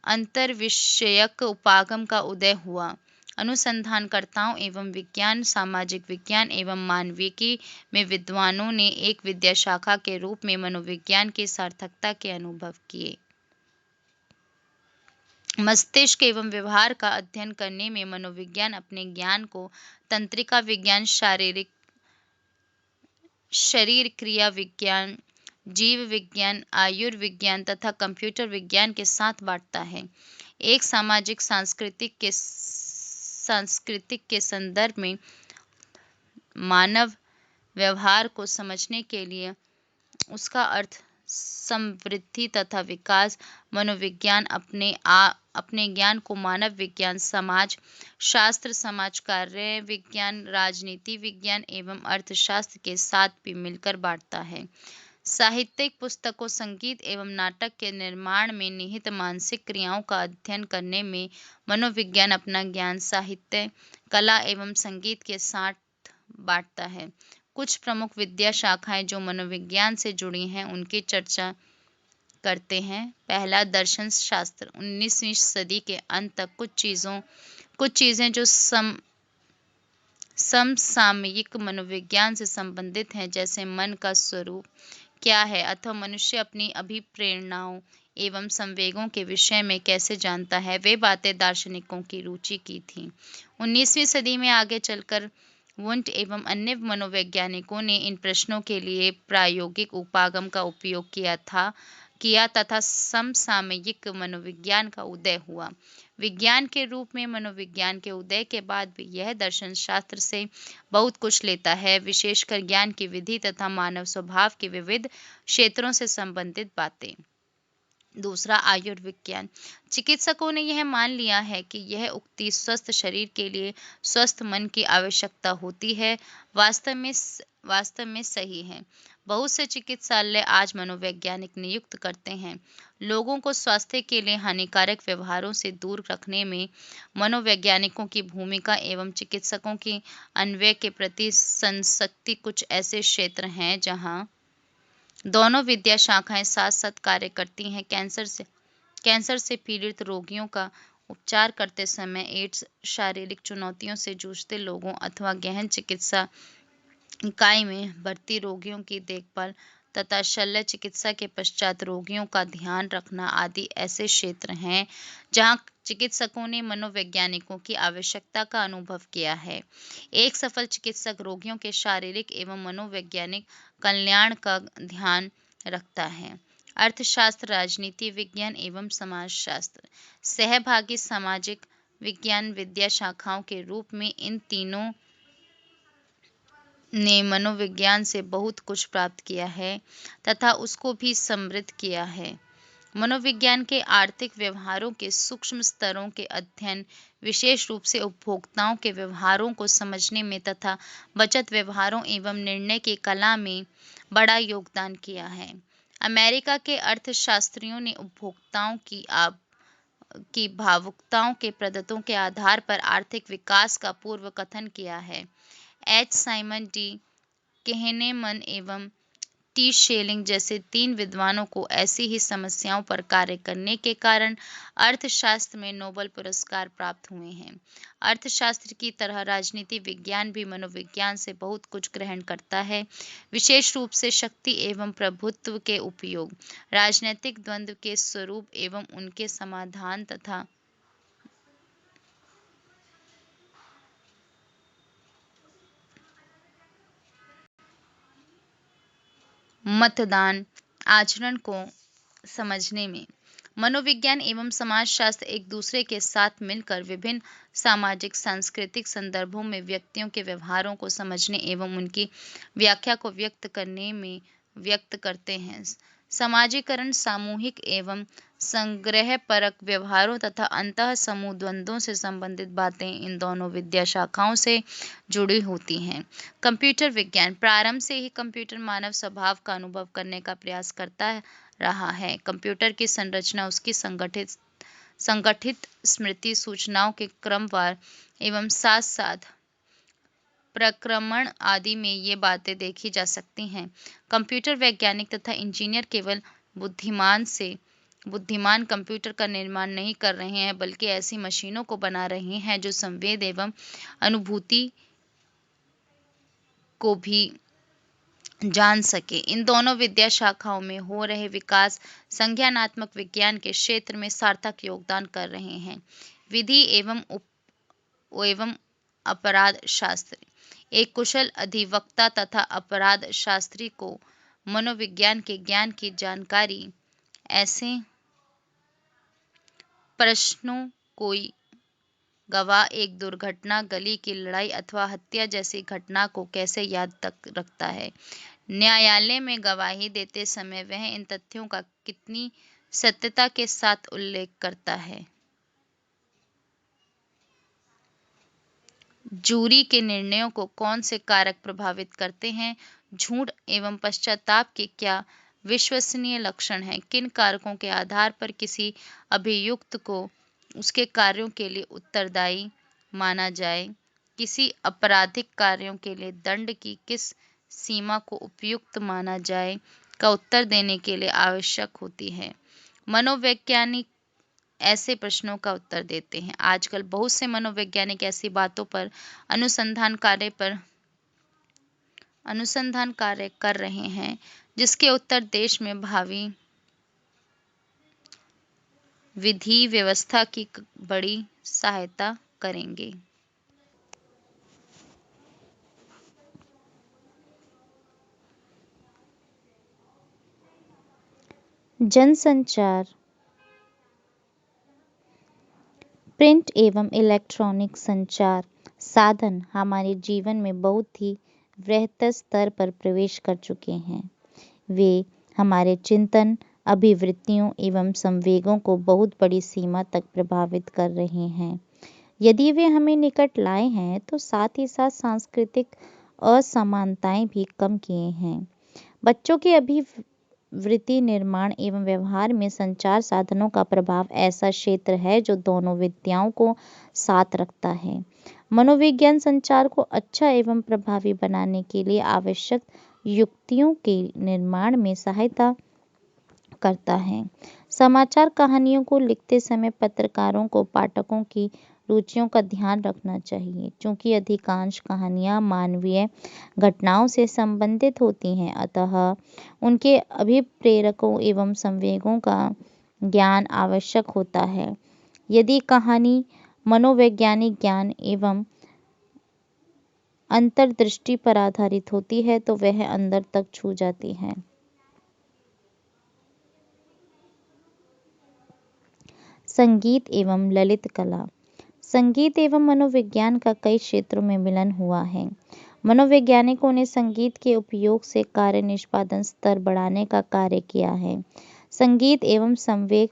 अंतर्विषयक उपागम का उदय हुआ। अनुसंधानकर्ताओं एवं विज्ञान, सामाजिक विज्ञान एवं मानविकी में विद्वानों ने एक विद्या शाखा के रूप में मनोविज्ञान की सार्थकता के अनुभव किए। मस्तिष्क एवं व्यवहार का अध्ययन करने में मनोविज्ञान अपने ज्ञान को तंत्रिका विज्ञान, शरीर क्रिया विज्ञान, जीव विज्ञान, आयुर्विज्ञान तथा कंप्यूटर विज्ञान के साथ बांटता है। एक सामाजिक सांस्कृतिक के संदर्भ में मानव व्यवहार को समझने के लिए उसका अर्थ समृद्धि तथा विकास मनोविज्ञान अपने ज्ञान को मानव विज्ञान, समाज शास्त्र, समाज कार्य विज्ञान, राजनीति विज्ञान एवं अर्थशास्त्र के साथ भी मिलकर बांटता है। साहित्यिक पुस्तकों, संगीत एवं नाटक के निर्माण में निहित मानसिक क्रियाओं का अध्ययन करने में मनोविज्ञान अपना ज्ञान साहित्य, कला एवं संगीत के साथ बांटता है। कुछ प्रमुख विद्या शाखाएं जो मनोविज्ञान से जुड़ी हैं उनकी चर्चा करते हैं। पहला, दर्शन शास्त्र। 19वीं सदी के अंत तक कुछ चीजें जो समसामयिक मनोविज्ञान से संबंधित हैं, जैसे मन का स्वरूप क्या है अथवा मनुष्य अपनी अभिप्रेरणाओं एवं संवेगों के विषय में कैसे जानता है, वे बातें दार्शनिकों की रुचि की थीं। 19वीं सदी में आगे चलकर वुंट एवं अन्य मनोवैज्ञानिकों ने इन प्रश्नों के लिए प्रायोगिक उपागम का उपयोग किया तथा समसामयिक मनोविज्ञान का उदय हुआ। विज्ञान के रूप में मनोविज्ञान के उदय के बाद भी यह दर्शन शास्त्र से बहुत कुछ लेता है, विशेषकर ज्ञान की विधि तथा मानव स्वभाव के विविध क्षेत्रों से संबंधित बातें। दूसरा, आयुर्विज्ञान। चिकित्सकों ने यह मान लिया है कि यह उक्ति स्वस्थ शरीर के लिए स्वस्थ मन की आवश्यकता होती है वास्तव में सही है। बहुत से चिकित्सालय आज मनोवैज्ञानिक नियुक्त करते हैं। लोगों को स्वास्थ्य के लिए हानिकारक व्यवहारों से दूर रखने में मनोवैज्ञानिकों की भूमिका एवं चिकित्सकों की अन्वय के प्रति संसक्ति कुछ ऐसे क्षेत्र हैं जहां दोनों विद्या शाखाएं साथ साथ कार्य करती हैं। कैंसर से पीड़ित रोगियों का उपचार करते समय, एड्स, शारीरिक चुनौतियों से जूझते लोगों अथवा गहन चिकित्सा इकाई में भर्ती रोगियों की देखभाल तथा शल्य चिकित्सा के पश्चात रोगियों का ध्यान रखना आदि ऐसे क्षेत्र हैं जहां चिकित्सकों ने मनोवैज्ञानिकों की आवश्यकता का अनुभव किया है। एक सफल चिकित्सक रोगियों के शारीरिक एवं मनोवैज्ञानिक कल्याण का ध्यान रखता है। अर्थशास्त्र, राजनीति विज्ञान एवं समाजशास्त्र। सहभागी सामाजिक विज्ञान विद्या शाखाओं के रूप में इन तीनों ने मनोविज्ञान से बहुत कुछ प्राप्त किया है तथा उसको भी समृद्ध किया है। मनोविज्ञान के आर्थिक व्यवहारों के सूक्ष्म स्तरों के अध्ययन, विशेष रूप से उपभोक्ताओं के व्यवहारों को समझने में तथा बचत व्यवहारों एवं निर्णय की कला में बड़ा योगदान किया है। अमेरिका के अर्थशास्त्रियों ने उपभोक्ताओं की भावुकताओं के प्रदत्तों के आधार पर आर्थिक विकास का पूर्व कथन किया है। एच. Simon D. कहनेमन एवं टी शेलिंग जैसे 3 विद्वानों को ऐसी ही समस्याओं पर कार्य करने के कारण अर्थशास्त्र में नोबेल पुरस्कार प्राप्त हुए हैं। अर्थशास्त्र की तरह राजनीति विज्ञान भी मनोविज्ञान से बहुत कुछ ग्रहण करता है, विशेष रूप से शक्ति एवं प्रभुत्व के उपयोग, राजनीतिक द्वंद्व के स्वरूप एवं उनके समाधान तथा मतदान आचरण को समझने में। मनोविज्ञान एवं समाजशास्त्र एक दूसरे के साथ मिलकर विभिन्न सामाजिक सांस्कृतिक संदर्भों में व्यक्तियों के व्यवहारों को समझने एवं उनकी व्याख्या को व्यक्त करते हैं। समाजीकरण सामूहिक एवं संग्रहपरक व्यवहारों तथा अंतः समूह द्वंद्वों से संबंधित बातें इन दोनों विद्या शाखाओं से जुड़ी होती हैं। कंप्यूटर विज्ञान प्रारंभ से ही कंप्यूटर मानव स्वभाव का अनुभव करने का प्रयास करता रहा है। कंप्यूटर की संरचना उसकी संगठित स्मृति, सूचनाओं के क्रमवार एवं साथ साथ प्रक्रमण आदि में ये बातें देखी जा सकती हैं। कंप्यूटर वैज्ञानिक तथा इंजीनियर केवल बुद्धिमान कंप्यूटर का निर्माण नहीं कर रहे हैं, बल्कि ऐसी मशीनों को बना रहे हैं जो संवेद एवं अनुभूति को भी जान सके। इन दोनों विद्या शाखाओं में हो रहे विकास संज्ञानात्मक विज्ञान के क्षेत्र में सार्थक योगदान कर रहे हैं। विधि एवं अपराध शास्त्र एक कुशल अधिवक्ता तथा अपराध शास्त्री को मनोविज्ञान के ज्ञान की जानकारी ऐसे प्रश्नों, कोई गवाह एक दुर्घटना, गली की लड़ाई अथवा हत्या जैसी घटना को कैसे याद तक रखता है। न्यायालय में गवाही देते समय वह इन तथ्यों का कितनी सत्यता के साथ उल्लेख करता है। जूरी के निर्णयों को कौन से कारक प्रभावित करते हैं। झूठ एवं पश्चाताप के क्या विश्वसनीय लक्षण हैं। किन कारकों के आधार पर किसी अभियुक्त को उसके कार्यों के लिए उत्तरदायी माना जाए। किसी आपराधिक कार्यों के लिए दंड की किस सीमा को उपयुक्त माना जाए का उत्तर देने के लिए आवश्यक होती है। मनोवैज्ञानिक ऐसे प्रश्नों का उत्तर देते हैं। आजकल बहुत से मनोवैज्ञानिक ऐसी बातों पर अनुसंधान कार्य कर रहे हैं जिसके उत्तर देश में भावी विधि व्यवस्था की बड़ी सहायता करेंगे। जनसंचार प्रिंट एवं इलेक्ट्रॉनिक संचार साधन हमारे जीवन में बहुत ही वृहत स्तर पर प्रवेश कर चुके हैं। वे हमारे चिंतन, अभिवृत्तियों एवं संवेगों को बहुत बड़ी सीमा तक प्रभावित कर रहे हैं। यदि वे हमें निकट लाए हैं तो साथ ही साथ सांस्कृतिक असमानताएं भी कम किए हैं। बच्चों के अभिवृत्ति, निर्माण एवं व्यवहार में संचार साधनों का प्रभाव ऐसा क्षेत्र है जो दोनों विद्याओं को साथ रखता है। मनोविज्ञान संचार को अच्छा एवं प्रभावी बनाने के लिए आवश्यक युक्तियों के निर्माण में सहायता करता है। समाचार कहानियों को लिखते समय पत्रकारों को पाठकों की रुचियों का ध्यान रखना चाहिए। चूंकि अधिकांश कहानियां मानवीय घटनाओं से संबंधित होती हैं, अतः उनके अभिप्रेरकों एवं संवेगों का ज्ञान आवश्यक होता है। यदि कहानी मनोवैज्ञानिक ज्ञान एवं अंतर्दृष्टि पर आधारित होती है तो वह अंदर तक छू जाती है। संगीत एवं ललित कला। संगीत एवं मनोविज्ञान का कई क्षेत्रों में मिलन हुआ है। मनोवैज्ञानिकों ने संगीत के उपयोग से कार्य निष्पादन स्तर बढ़ाने का कार्य किया है। संगीत एवं संवेग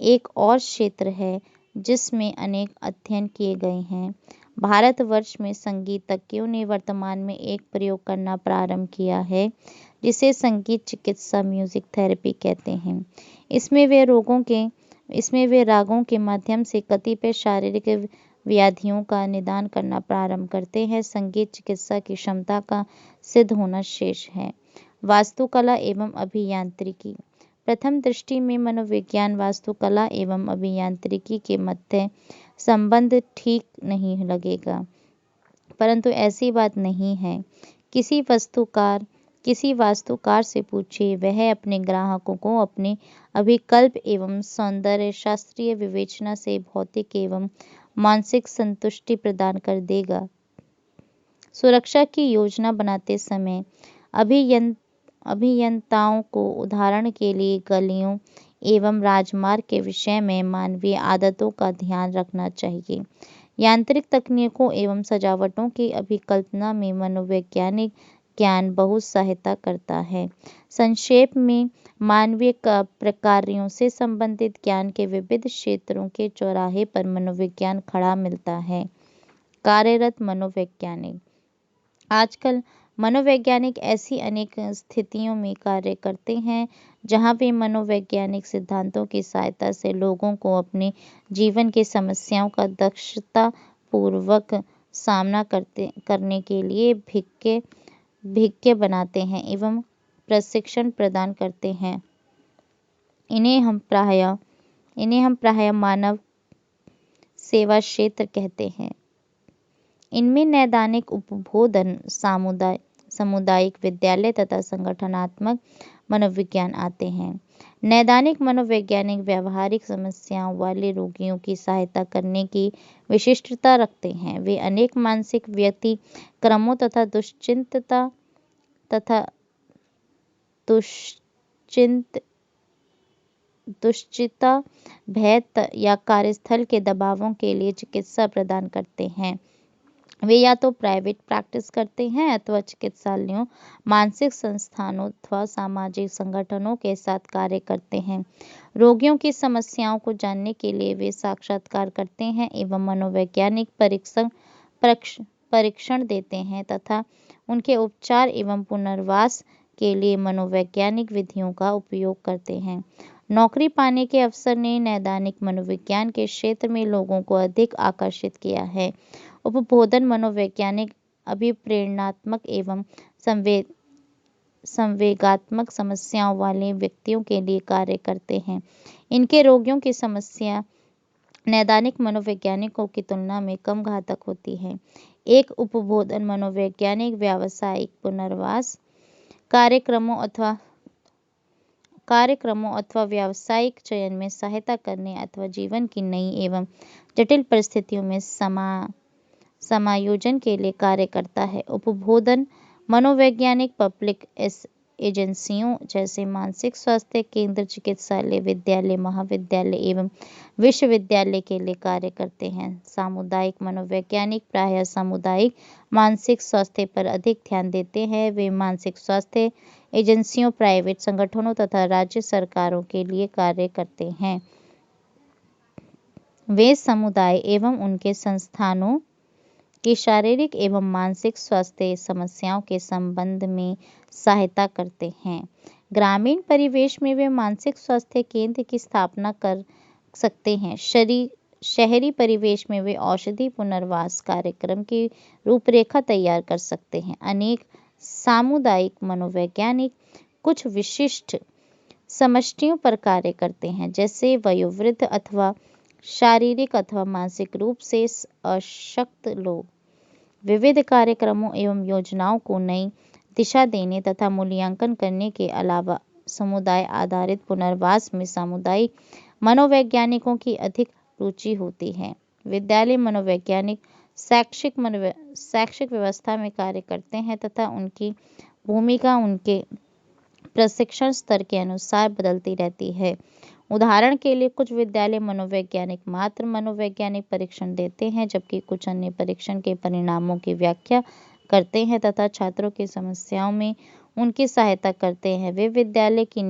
एक और क्षेत्र है जिसमें अनेक अध्ययन किए गए हैं। भारतवर्ष में संगीतज्ञों ने वर्तमान में एक प्रयोग करना प्रारंभ किया है जिसे संगीत चिकित्सा म्यूजिक थेरेपी कहते हैं। इसमें वे रागों के माध्यम से कतिपय शारीरिक व्याधियों का निदान करना प्रारंभ करते हैं। संगीत चिकित्सा की क्षमता का सिद्ध होना शेष है। वास्तुकला एवं अभियांत्रिकी। प्रथम दृष्टि में मनोविज्ञान वास्तुकला एवं अभियांत्रिकी के मध्य संबंध ठीक नहीं लगेगा, परंतु ऐसी बात नहीं है। किसी वास्तुकार से पूछिए, वह अपने ग्राहकों को अपने अभिकल्प एवं सौंदर्य शास्त्रीय विवेचना से भौतिक एवं मानसिक संतुष्टि प्रदान कर देगा। सुरक्षा की योजना बनाते समय अभियंताओं को उदाहरण के लिए गलियों एवं राजमार्ग के विषय में मानवीय आदतों का ध्यान रखना चाहिए। यांत्रिक तकनीकों एवं सजावटों की अभिकल्पना में मनोवैज्ञानिक ज्ञान बहुत सहायता करता है। संक्षेप में, मानवीय प्रकारों से संबंधित ज्ञान के विविध क्षेत्रों के चौराहे पर मनोविज्ञान खड़ा मिलता है। कार्यरत मनोवैज्ञानिक। आजकल मनोवैज्ञानिक ऐसी अनेक स्थितियों में कार्य करते हैं जहां वे मनोवैज्ञानिक सिद्धांतों की सहायता से लोगों को अपने जीवन की समस्याओं का दक्षतापूर्वक सामना करने के लिए भिज्ञ बनाते हैं एवं प्रशिक्षण प्रदान करते हैं। इन्हें हम प्रायः मानव सेवा क्षेत्र कहते हैं। इनमें नैदानिक, उपबोधन, सामुदायिक विद्यालय तथा संगठनात्मक मनोविज्ञान आते हैं। नैदानिक मनोवैज्ञानिक व्यावहारिक समस्याओं वाले रोगियों की सहायता करने की विशिष्टता रखते हैं। वे अनेक मानसिक व्यतिक्रमों तथा दुश्चिंता, भय या कार्यस्थल के दबावों के लिए चिकित्सा प्रदान करते हैं। वे या तो प्राइवेट प्रैक्टिस करते हैं अथवा चिकित्सालयों, मानसिक संस्थानों अथवा सामाजिक संगठनों के साथ कार्य करते हैं। रोगियों की समस्याओं को जानने के लिए वे साक्षात्कार करते हैं एवं मनोवैज्ञानिक परीक्षण देते हैं तथा उनके उपचार एवं पुनर्वास के लिए मनोवैज्ञानिक विधियों का उपयोग करते हैं। नौकरी पाने के अवसर ने नैदानिक मनोविज्ञान के क्षेत्र में लोगों को अधिक आकर्षित किया है। उपबोधन मनोवैज्ञानिक अभिप्रेरणात्मक एवं संवेगात्मक समस्याओं वाले व्यक्तियों के लिए कार्य करते हैं। इनके रोगियों की समस्या नैदानिक मनोवैज्ञानिकों की तुलना में कम घातक होती है। एक उपबोधन मनोवैज्ञानिक व्यावसायिक पुनर्वास कार्यक्रमों अथवा व्यावसायिक चयन में सहायता करने अथवा जीवन की नई एवं जटिल परिस्थितियों में समायोजन के लिए कार्य करता है। उपबोधन मनोवैज्ञानिक पब्लिक एजेंसियों जैसे मानसिक स्वास्थ्य केंद्र, चिकित्सालय, विद्यालय, महाविद्यालय एवं विश्वविद्यालय के लिए कार्य करते हैं। सामुदायिक मनोवैज्ञानिक प्रायः सामुदायिक मानसिक स्वास्थ्य पर अधिक ध्यान देते हैं। वे मानसिक स्वास्थ्य एजेंसियों, प्राइवेट संगठनों तथा राज्य सरकारों के लिए कार्य करते हैं। वे समुदाय एवं उनके संस्थानों की शारीरिक एवं मानसिक स्वास्थ्य समस्याओं के संबंध में सहायता करते हैं। ग्रामीण परिवेश में वे मानसिक स्वास्थ्य केंद्र की स्थापना कर सकते हैं। शहरी परिवेश में वे औषधि पुनर्वास कार्यक्रम की रूपरेखा तैयार कर सकते हैं। अनेक सामुदायिक मनोवैज्ञानिक कुछ विशिष्ट समष्टियों पर कार्य करते हैं, जैसे वयोवृद्ध अथवा शारीरिक अथवा मानसिक रूप से अशक्त लोग। विविध कार्यक्रमों एवं योजनाओं को नई दिशा देने तथा मूल्यांकन करने के अलावा समुदाय आधारित पुनर्वास में सामुदायिक मनोवैज्ञानिकों की अधिक रुचि होती है। विद्यालय मनोवैज्ञानिक शैक्षिक व्यवस्था में कार्य करते हैं तथा उनकी भूमिका उनके प्रशिक्षण स्तर के अनुसार बदलती रहती है। उदाहरण के लिए, कुछ विद्यालय मनोवैज्ञानिक मात्र मनोवैज्ञानिक परीक्षण देते हैं, जबकि कुछ अन्य परीक्षण के परिणामों की व्याख्या करते हैं तथा छात्रों की समस्याओं में उनकी सहायता करते हैं। वे विद्यालय की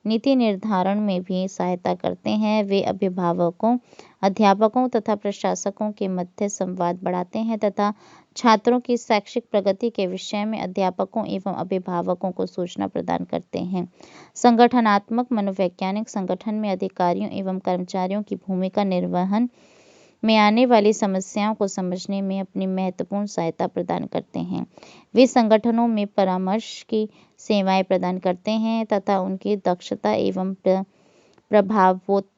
नीति निर्धारण में भी सहायता करते हैं। वे अभिभावकों, अध्यापकों तथा प्रशासकों के मध्य संवाद बढ़ाते हैं तथा छात्रों की शैक्षिक प्रगति के विषय में अध्यापकों एवं अभिभावकों को सूचना प्रदान करते हैं। संगठनात्मक मनोवैज्ञानिक संगठन में अधिकारियों एवं कर्मचारियों की भूमिका निर्वहन में आने वाली समस्याओं को समझने में अपनी महत्वपूर्ण सहायता प्रदान करते हैं। वे संगठनों में परामर्श की सेवाएं प्रदान करते हैं तथा उनकी दक्षता एवं प्रभावोत्पादकता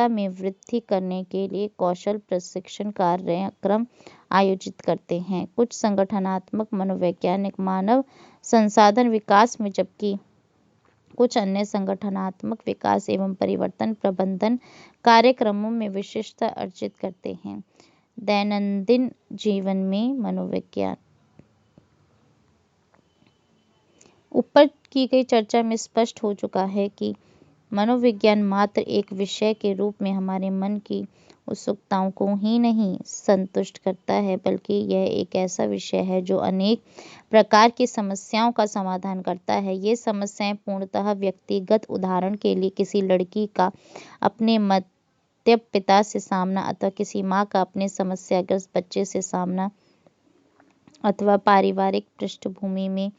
में वृद्धि करने के लिए कौशल प्रशिक्षण कार्यक्रम आयोजित करते हैं। कुछ संगठनात्मक मनोवैज्ञानिक मानव संसाधन विकास में, जबकि कुछ अन्य संगठनात्मक विकास एवं परिवर्तन प्रबंधन कार्यक्रमों में विशिष्टता अर्जित करते हैं। दैनंदिन जीवन में मनोविज्ञान। ऊपर की गई चर्चा में स्पष्ट हो चुका है कि मनोविज्ञान मात्र एक विषय के रूप में हमारे मन की उत्सुकताओं को ही नहीं संतुष्ट करता है, बल्कि यह एक ऐसा विषय है जो अनेक प्रकार की समस्याओं का समाधान करता है। ये समस्याएं पूर्णतः व्यक्तिगत, उदाहरण के लिए किसी लड़की का अपने मद्यप पिता से सामना, अथवा किसी माँ का अपने समस्याग्रस्त बच्चे से सामना, अथवा पारिवारिक पृष्ठभूमि में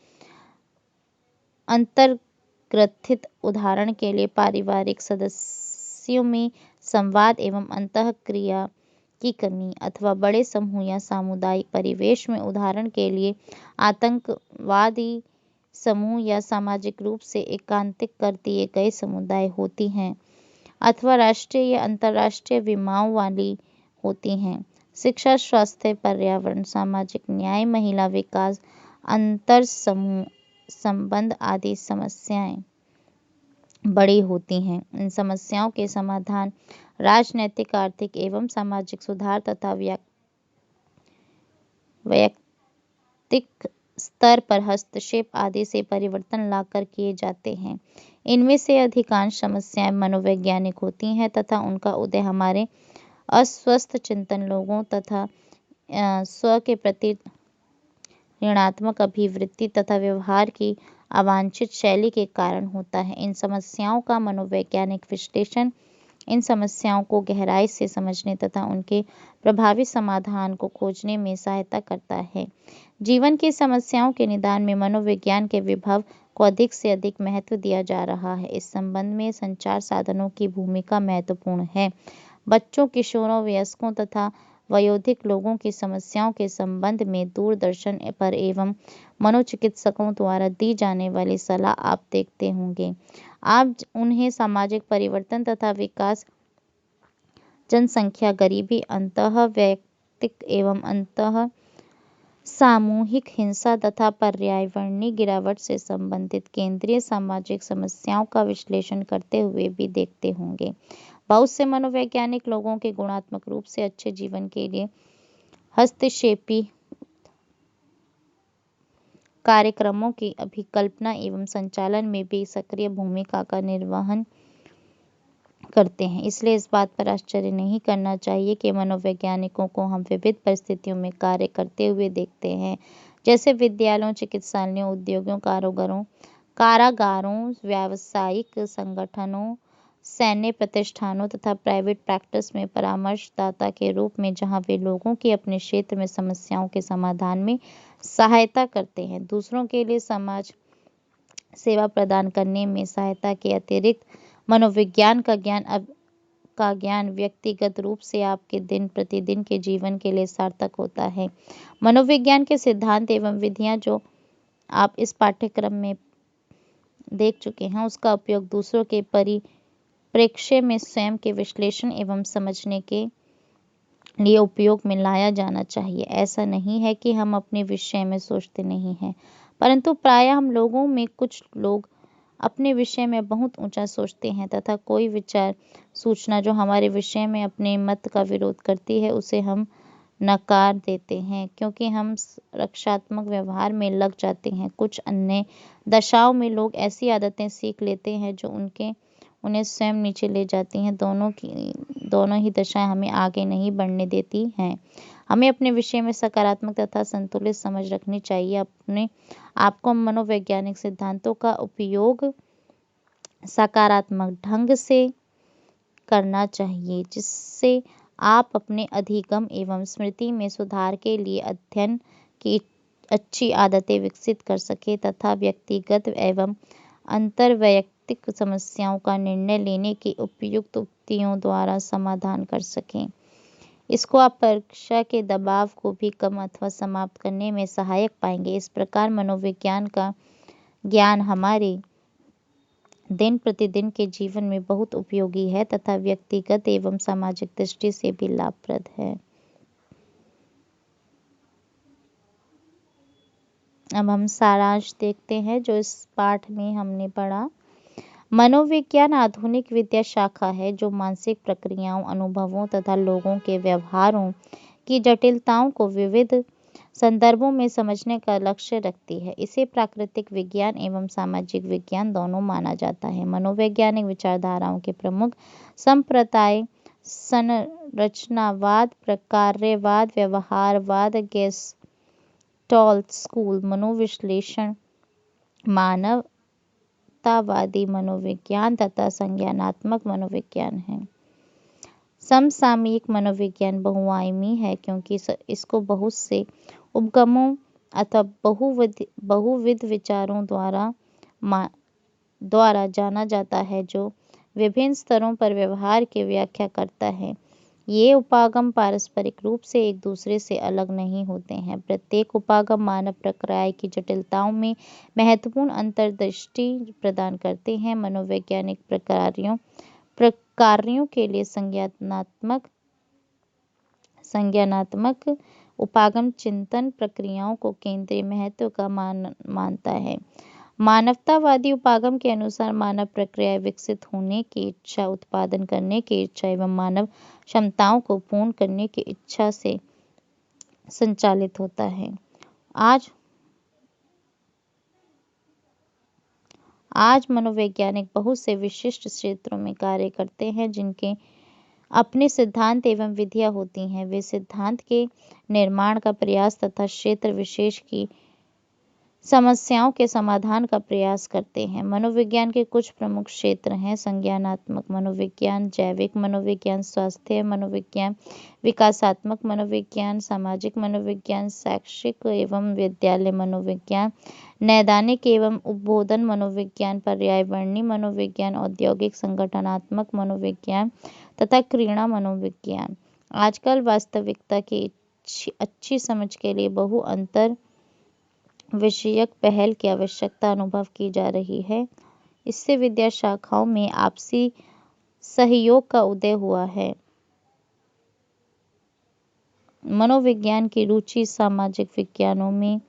अंतर्ग्रथित, उदाहरण के लिए पारिवारिक सदस्यों में संवाद एवं अंतःक्रिया की कमी, अथवा बड़े समूह या सामुदायिक परिवेश में, उदाहरण के लिए आतंकवादी समूह या सामाजिक रूप से एकांतिक कर दिए गए समुदाय होती हैं, अथवा राष्ट्रीय या अंतर्राष्ट्रीय विमाओं वाली होती हैं। शिक्षा, स्वास्थ्य, पर्यावरण, सामाजिक न्याय, महिला विकास, अंतर समूह संबंध आदि समस्याएं बड़ी होती हैं। इन समस्याओं के समाधान राजनैतिक, आर्थिक एवं सामाजिक सुधार तथा वैयक्तिक स्तर पर हस्तक्षेप आदि से परिवर्तन लाकर किए जाते हैं। इनमें से अधिकांश समस्याएं मनोवैज्ञानिक होती हैं तथा उनका उदय हमारे अस्वस्थ चिंतन, लोगों तथा स्व के प्रति ऋणात्मक अभिवृत्ति तथा व्यवहार की अवांछित शैली के कारण होता है। इन समस्याओं का मनोवैज्ञानिक विश्लेषण इन समस्याओं को गहराई से समझने तथा उनके प्रभावी समाधान को खोजने में सहायता करता है। जीवन की समस्याओं के निदान में मनोविज्ञान के विभव को अधिक से अधिक महत्व दिया जा रहा है। इस संबंध में संचार साधनों की भूमिका महत्वपूर्ण है। बच्चों, किशोरों, वयस्कों तथा वयोधिक लोगों की समस्याओं के संबंध में दूरदर्शन पर एवं मनोचिकित्सकों द्वारा दी जाने वाली सलाह आप देखते होंगे। आप उन्हें सामाजिक परिवर्तन तथा विकास, जनसंख्या, गरीबी, अंतः वैयक्तिक एवं अंतः सामूहिक हिंसा तथा पर्यावरणीय गिरावट से संबंधित केंद्रीय सामाजिक समस्याओं का विश्लेषण करते हुए भी देखते होंगे। बहुत से मनोवैज्ञानिक लोगों के गुणात्मक रूप से अच्छे जीवन के लिए हस्तक्षेपी कार्यक्रमों की अभिकल्पना एवं संचालन में भी सक्रिय भूमिका का निर्वहन करते हैं। इसलिए इस बात पर आश्चर्य नहीं करना चाहिए कि मनोवैज्ञानिकों को हम विविध परिस्थितियों में कार्य करते हुए देखते हैं, जैसे विद्यालयों, चिकित्सालयों, उद्योगों, कारागारों, व्यावसायिक संगठनों, सैन्य प्रतिष्ठानों तथा प्राइवेट प्रैक्टिस में परामर्शदाता के रूप में, जहां वे लोगों की अपने क्षेत्र में समस्याओं के समाधान में सहायता करते हैं। दूसरों के लिए समाज सेवा प्रदान करने में सहायता के अतिरिक्त मनोविज्ञान का ज्ञान व्यक्तिगत रूप से आपके दिन प्रतिदिन के जीवन के लिए सार्थक होता है। मनोविज्ञान के सिद्धांत एवं विधियां जो आप इस पाठ्यक्रम में देख चुके हैं, उसका उपयोग दूसरों के परिप्रेक्ष्य में स्वयं के विश्लेषण एवं समझने के लिए उपयोग में लाया जाना चाहिए। ऐसा नहीं है कि हम अपने विषय में सोचते नहीं हैं, परंतु प्रायः हम लोगों में कुछ लोग अपने विषय में बहुत ऊंचा सोचते हैं तथा कोई विचार सूचना जो हमारे विषय में अपने मत का विरोध करती है, उसे हम नकार देते हैं, क्योंकि हम रक्षात्मक व्यवहार में लग जाते हैं। कुछ अन्य दशाओं में लोग ऐसी आदतें सीख लेते हैं जो उन्हें स्वयं नीचे ले जाती हैं। दोनों ही दशाएं हमें आगे नहीं बढ़ने देती हैं। हमें अपने विषय में सकारात्मक तथा संतुलित समझ रखनी चाहिए। अपने आपको मनोवैज्ञानिक सिद्धांतों का उपयोग सकारात्मक ढंग से करना चाहिए, जिससे आप अपने अधिगम एवं स्मृति में सुधार के लिए अध्ययन की अच्छी आदतें विकसित कर सके तथा व्यक्तिगत एवं अंतर्वैयक्तिक प्राकृतिक समस्याओं का निर्णय लेने की उपयुक्त उक्तियों द्वारा समाधान कर सकें। इसको आप परीक्षा के दबाव को भी कम अथवा समाप्त करने में सहायक पाएंगे। इस प्रकार मनोविज्ञान का ज्ञान हमारे दिन प्रतिदिन के जीवन में बहुत उपयोगी है तथा व्यक्तिगत एवं सामाजिक दृष्टि से भी लाभप्रद है। अब हम सारांश देखते हैं जो इस पाठ में हमने पढ़ा। मनोविज्ञान आधुनिक विद्या शाखा है जो मानसिक प्रक्रियाओं, अनुभवों तथा लोगों के व्यवहारों की जटिलताओं को विविध संदर्भों में समझने का लक्ष्य रखती है। इसे प्राकृतिक विज्ञान एवं सामाजिक विज्ञान दोनों माना जाता है। मनोवैज्ञानिक विचारधाराओं के प्रमुख संप्रदाय संरचनावाद, कार्यवाद, व्यवहारवाद, गेस्टाल्ट स्कूल मनोविश्लेषण, मानवतावादी मनोविज्ञान तथा संज्ञानात्मक मनोविज्ञान है। समसामयिक मनोविज्ञान बहुआयामी है क्योंकि इसको बहुत से उपगमों अथवा बहुविध विचारों द्वारा जाना जाता है जो विभिन्न स्तरों पर व्यवहार की व्याख्या करता है। ये उपागम पारस्परिक रूप से एक दूसरे से अलग नहीं होते हैं। प्रत्येक उपागम मानव प्रक्रिया की जटिलताओं में महत्वपूर्ण अंतर्दृष्टि प्रदान करते हैं। मनोवैज्ञानिक प्रकारों के लिए संज्ञानात्मक उपागम चिंतन प्रक्रियाओं को केंद्रीय महत्व का मानता है। मानवतावादी उपागम के अनुसार मानव प्रक्रिया विकसित होने की इच्छा, उत्पादन करने की इच्छा एवं मानव क्षमताओं को पूर्ण करने की इच्छा से संचालित होता है। आज मनोवैज्ञानिक बहुत से विशिष्ट क्षेत्रों में कार्य करते हैं जिनके अपने सिद्धांत एवं विधियां होती हैं। वे सिद्धांत के निर्माण का प्रयास तथा क्षेत्र विशेष की समस्याओं के समाधान का प्रयास करते हैं। मनोविज्ञान के कुछ प्रमुख क्षेत्र हैं: संज्ञानात्मक मनोविज्ञान, जैविक मनोविज्ञान, स्वास्थ्य मनोविज्ञान, विकासात्मक मनोविज्ञान, सामाजिक मनोविज्ञान, शैक्षिक एवं विद्यालय मनोविज्ञान, नैदानिक एवं उद्बोधन मनोविज्ञान, पर्यावरणीय मनोविज्ञान, औद्योगिक संगठनात्मक मनोविज्ञान तथा क्रीड़ा मनोविज्ञान। आजकल वास्तविकता की अच्छी समझ के लिए बहु अंतर विषयक पहल की आवश्यकता अनुभव की जा रही है। इससे विद्या शाखाओं में आपसी सहयोग का उदय हुआ है। मनोविज्ञान की रुचि सामाजिक विज्ञानों में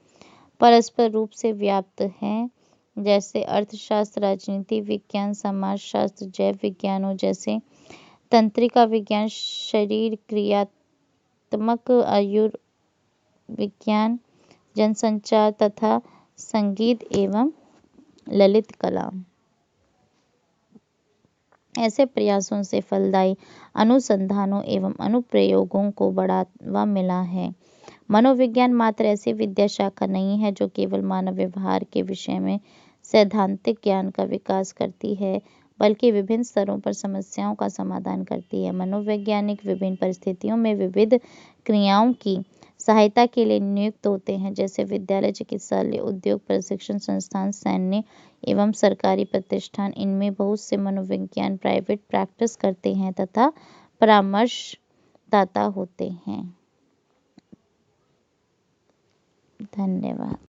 परस्पर रूप से व्याप्त है, जैसे अर्थशास्त्र, राजनीति विज्ञान, समाजशास्त्र, जैव विज्ञानों जैसे तंत्रिका विज्ञान, शरीर क्रियात्मक आयुर्विज्ञान, जनसंचार तथा संगीत एवं ललित कला। ऐसे प्रयासों से फलदायी अनुसंधानों एवं अनुप्रयोगों को बढ़ावा मिला है। मनोविज्ञान मात्र ऐसी विद्या शाखा नहीं है जो केवल मानव व्यवहार के विषय में सैद्धांतिक ज्ञान का विकास करती है, बल्कि विभिन्न स्तरों पर समस्याओं का समाधान करती है। मनोवैज्ञानिक विभिन्न परिस्थितियों में विविध क्रियाओं की सहायता के लिए नियुक्त होते हैं, जैसे विद्यालय, चिकित्सालय, उद्योग, प्रशिक्षण संस्थान, सैन्य एवं सरकारी प्रतिष्ठान। इनमें बहुत से मनोविज्ञान प्राइवेट प्रैक्टिस करते हैं तथा परामर्शदाता होते हैं। धन्यवाद।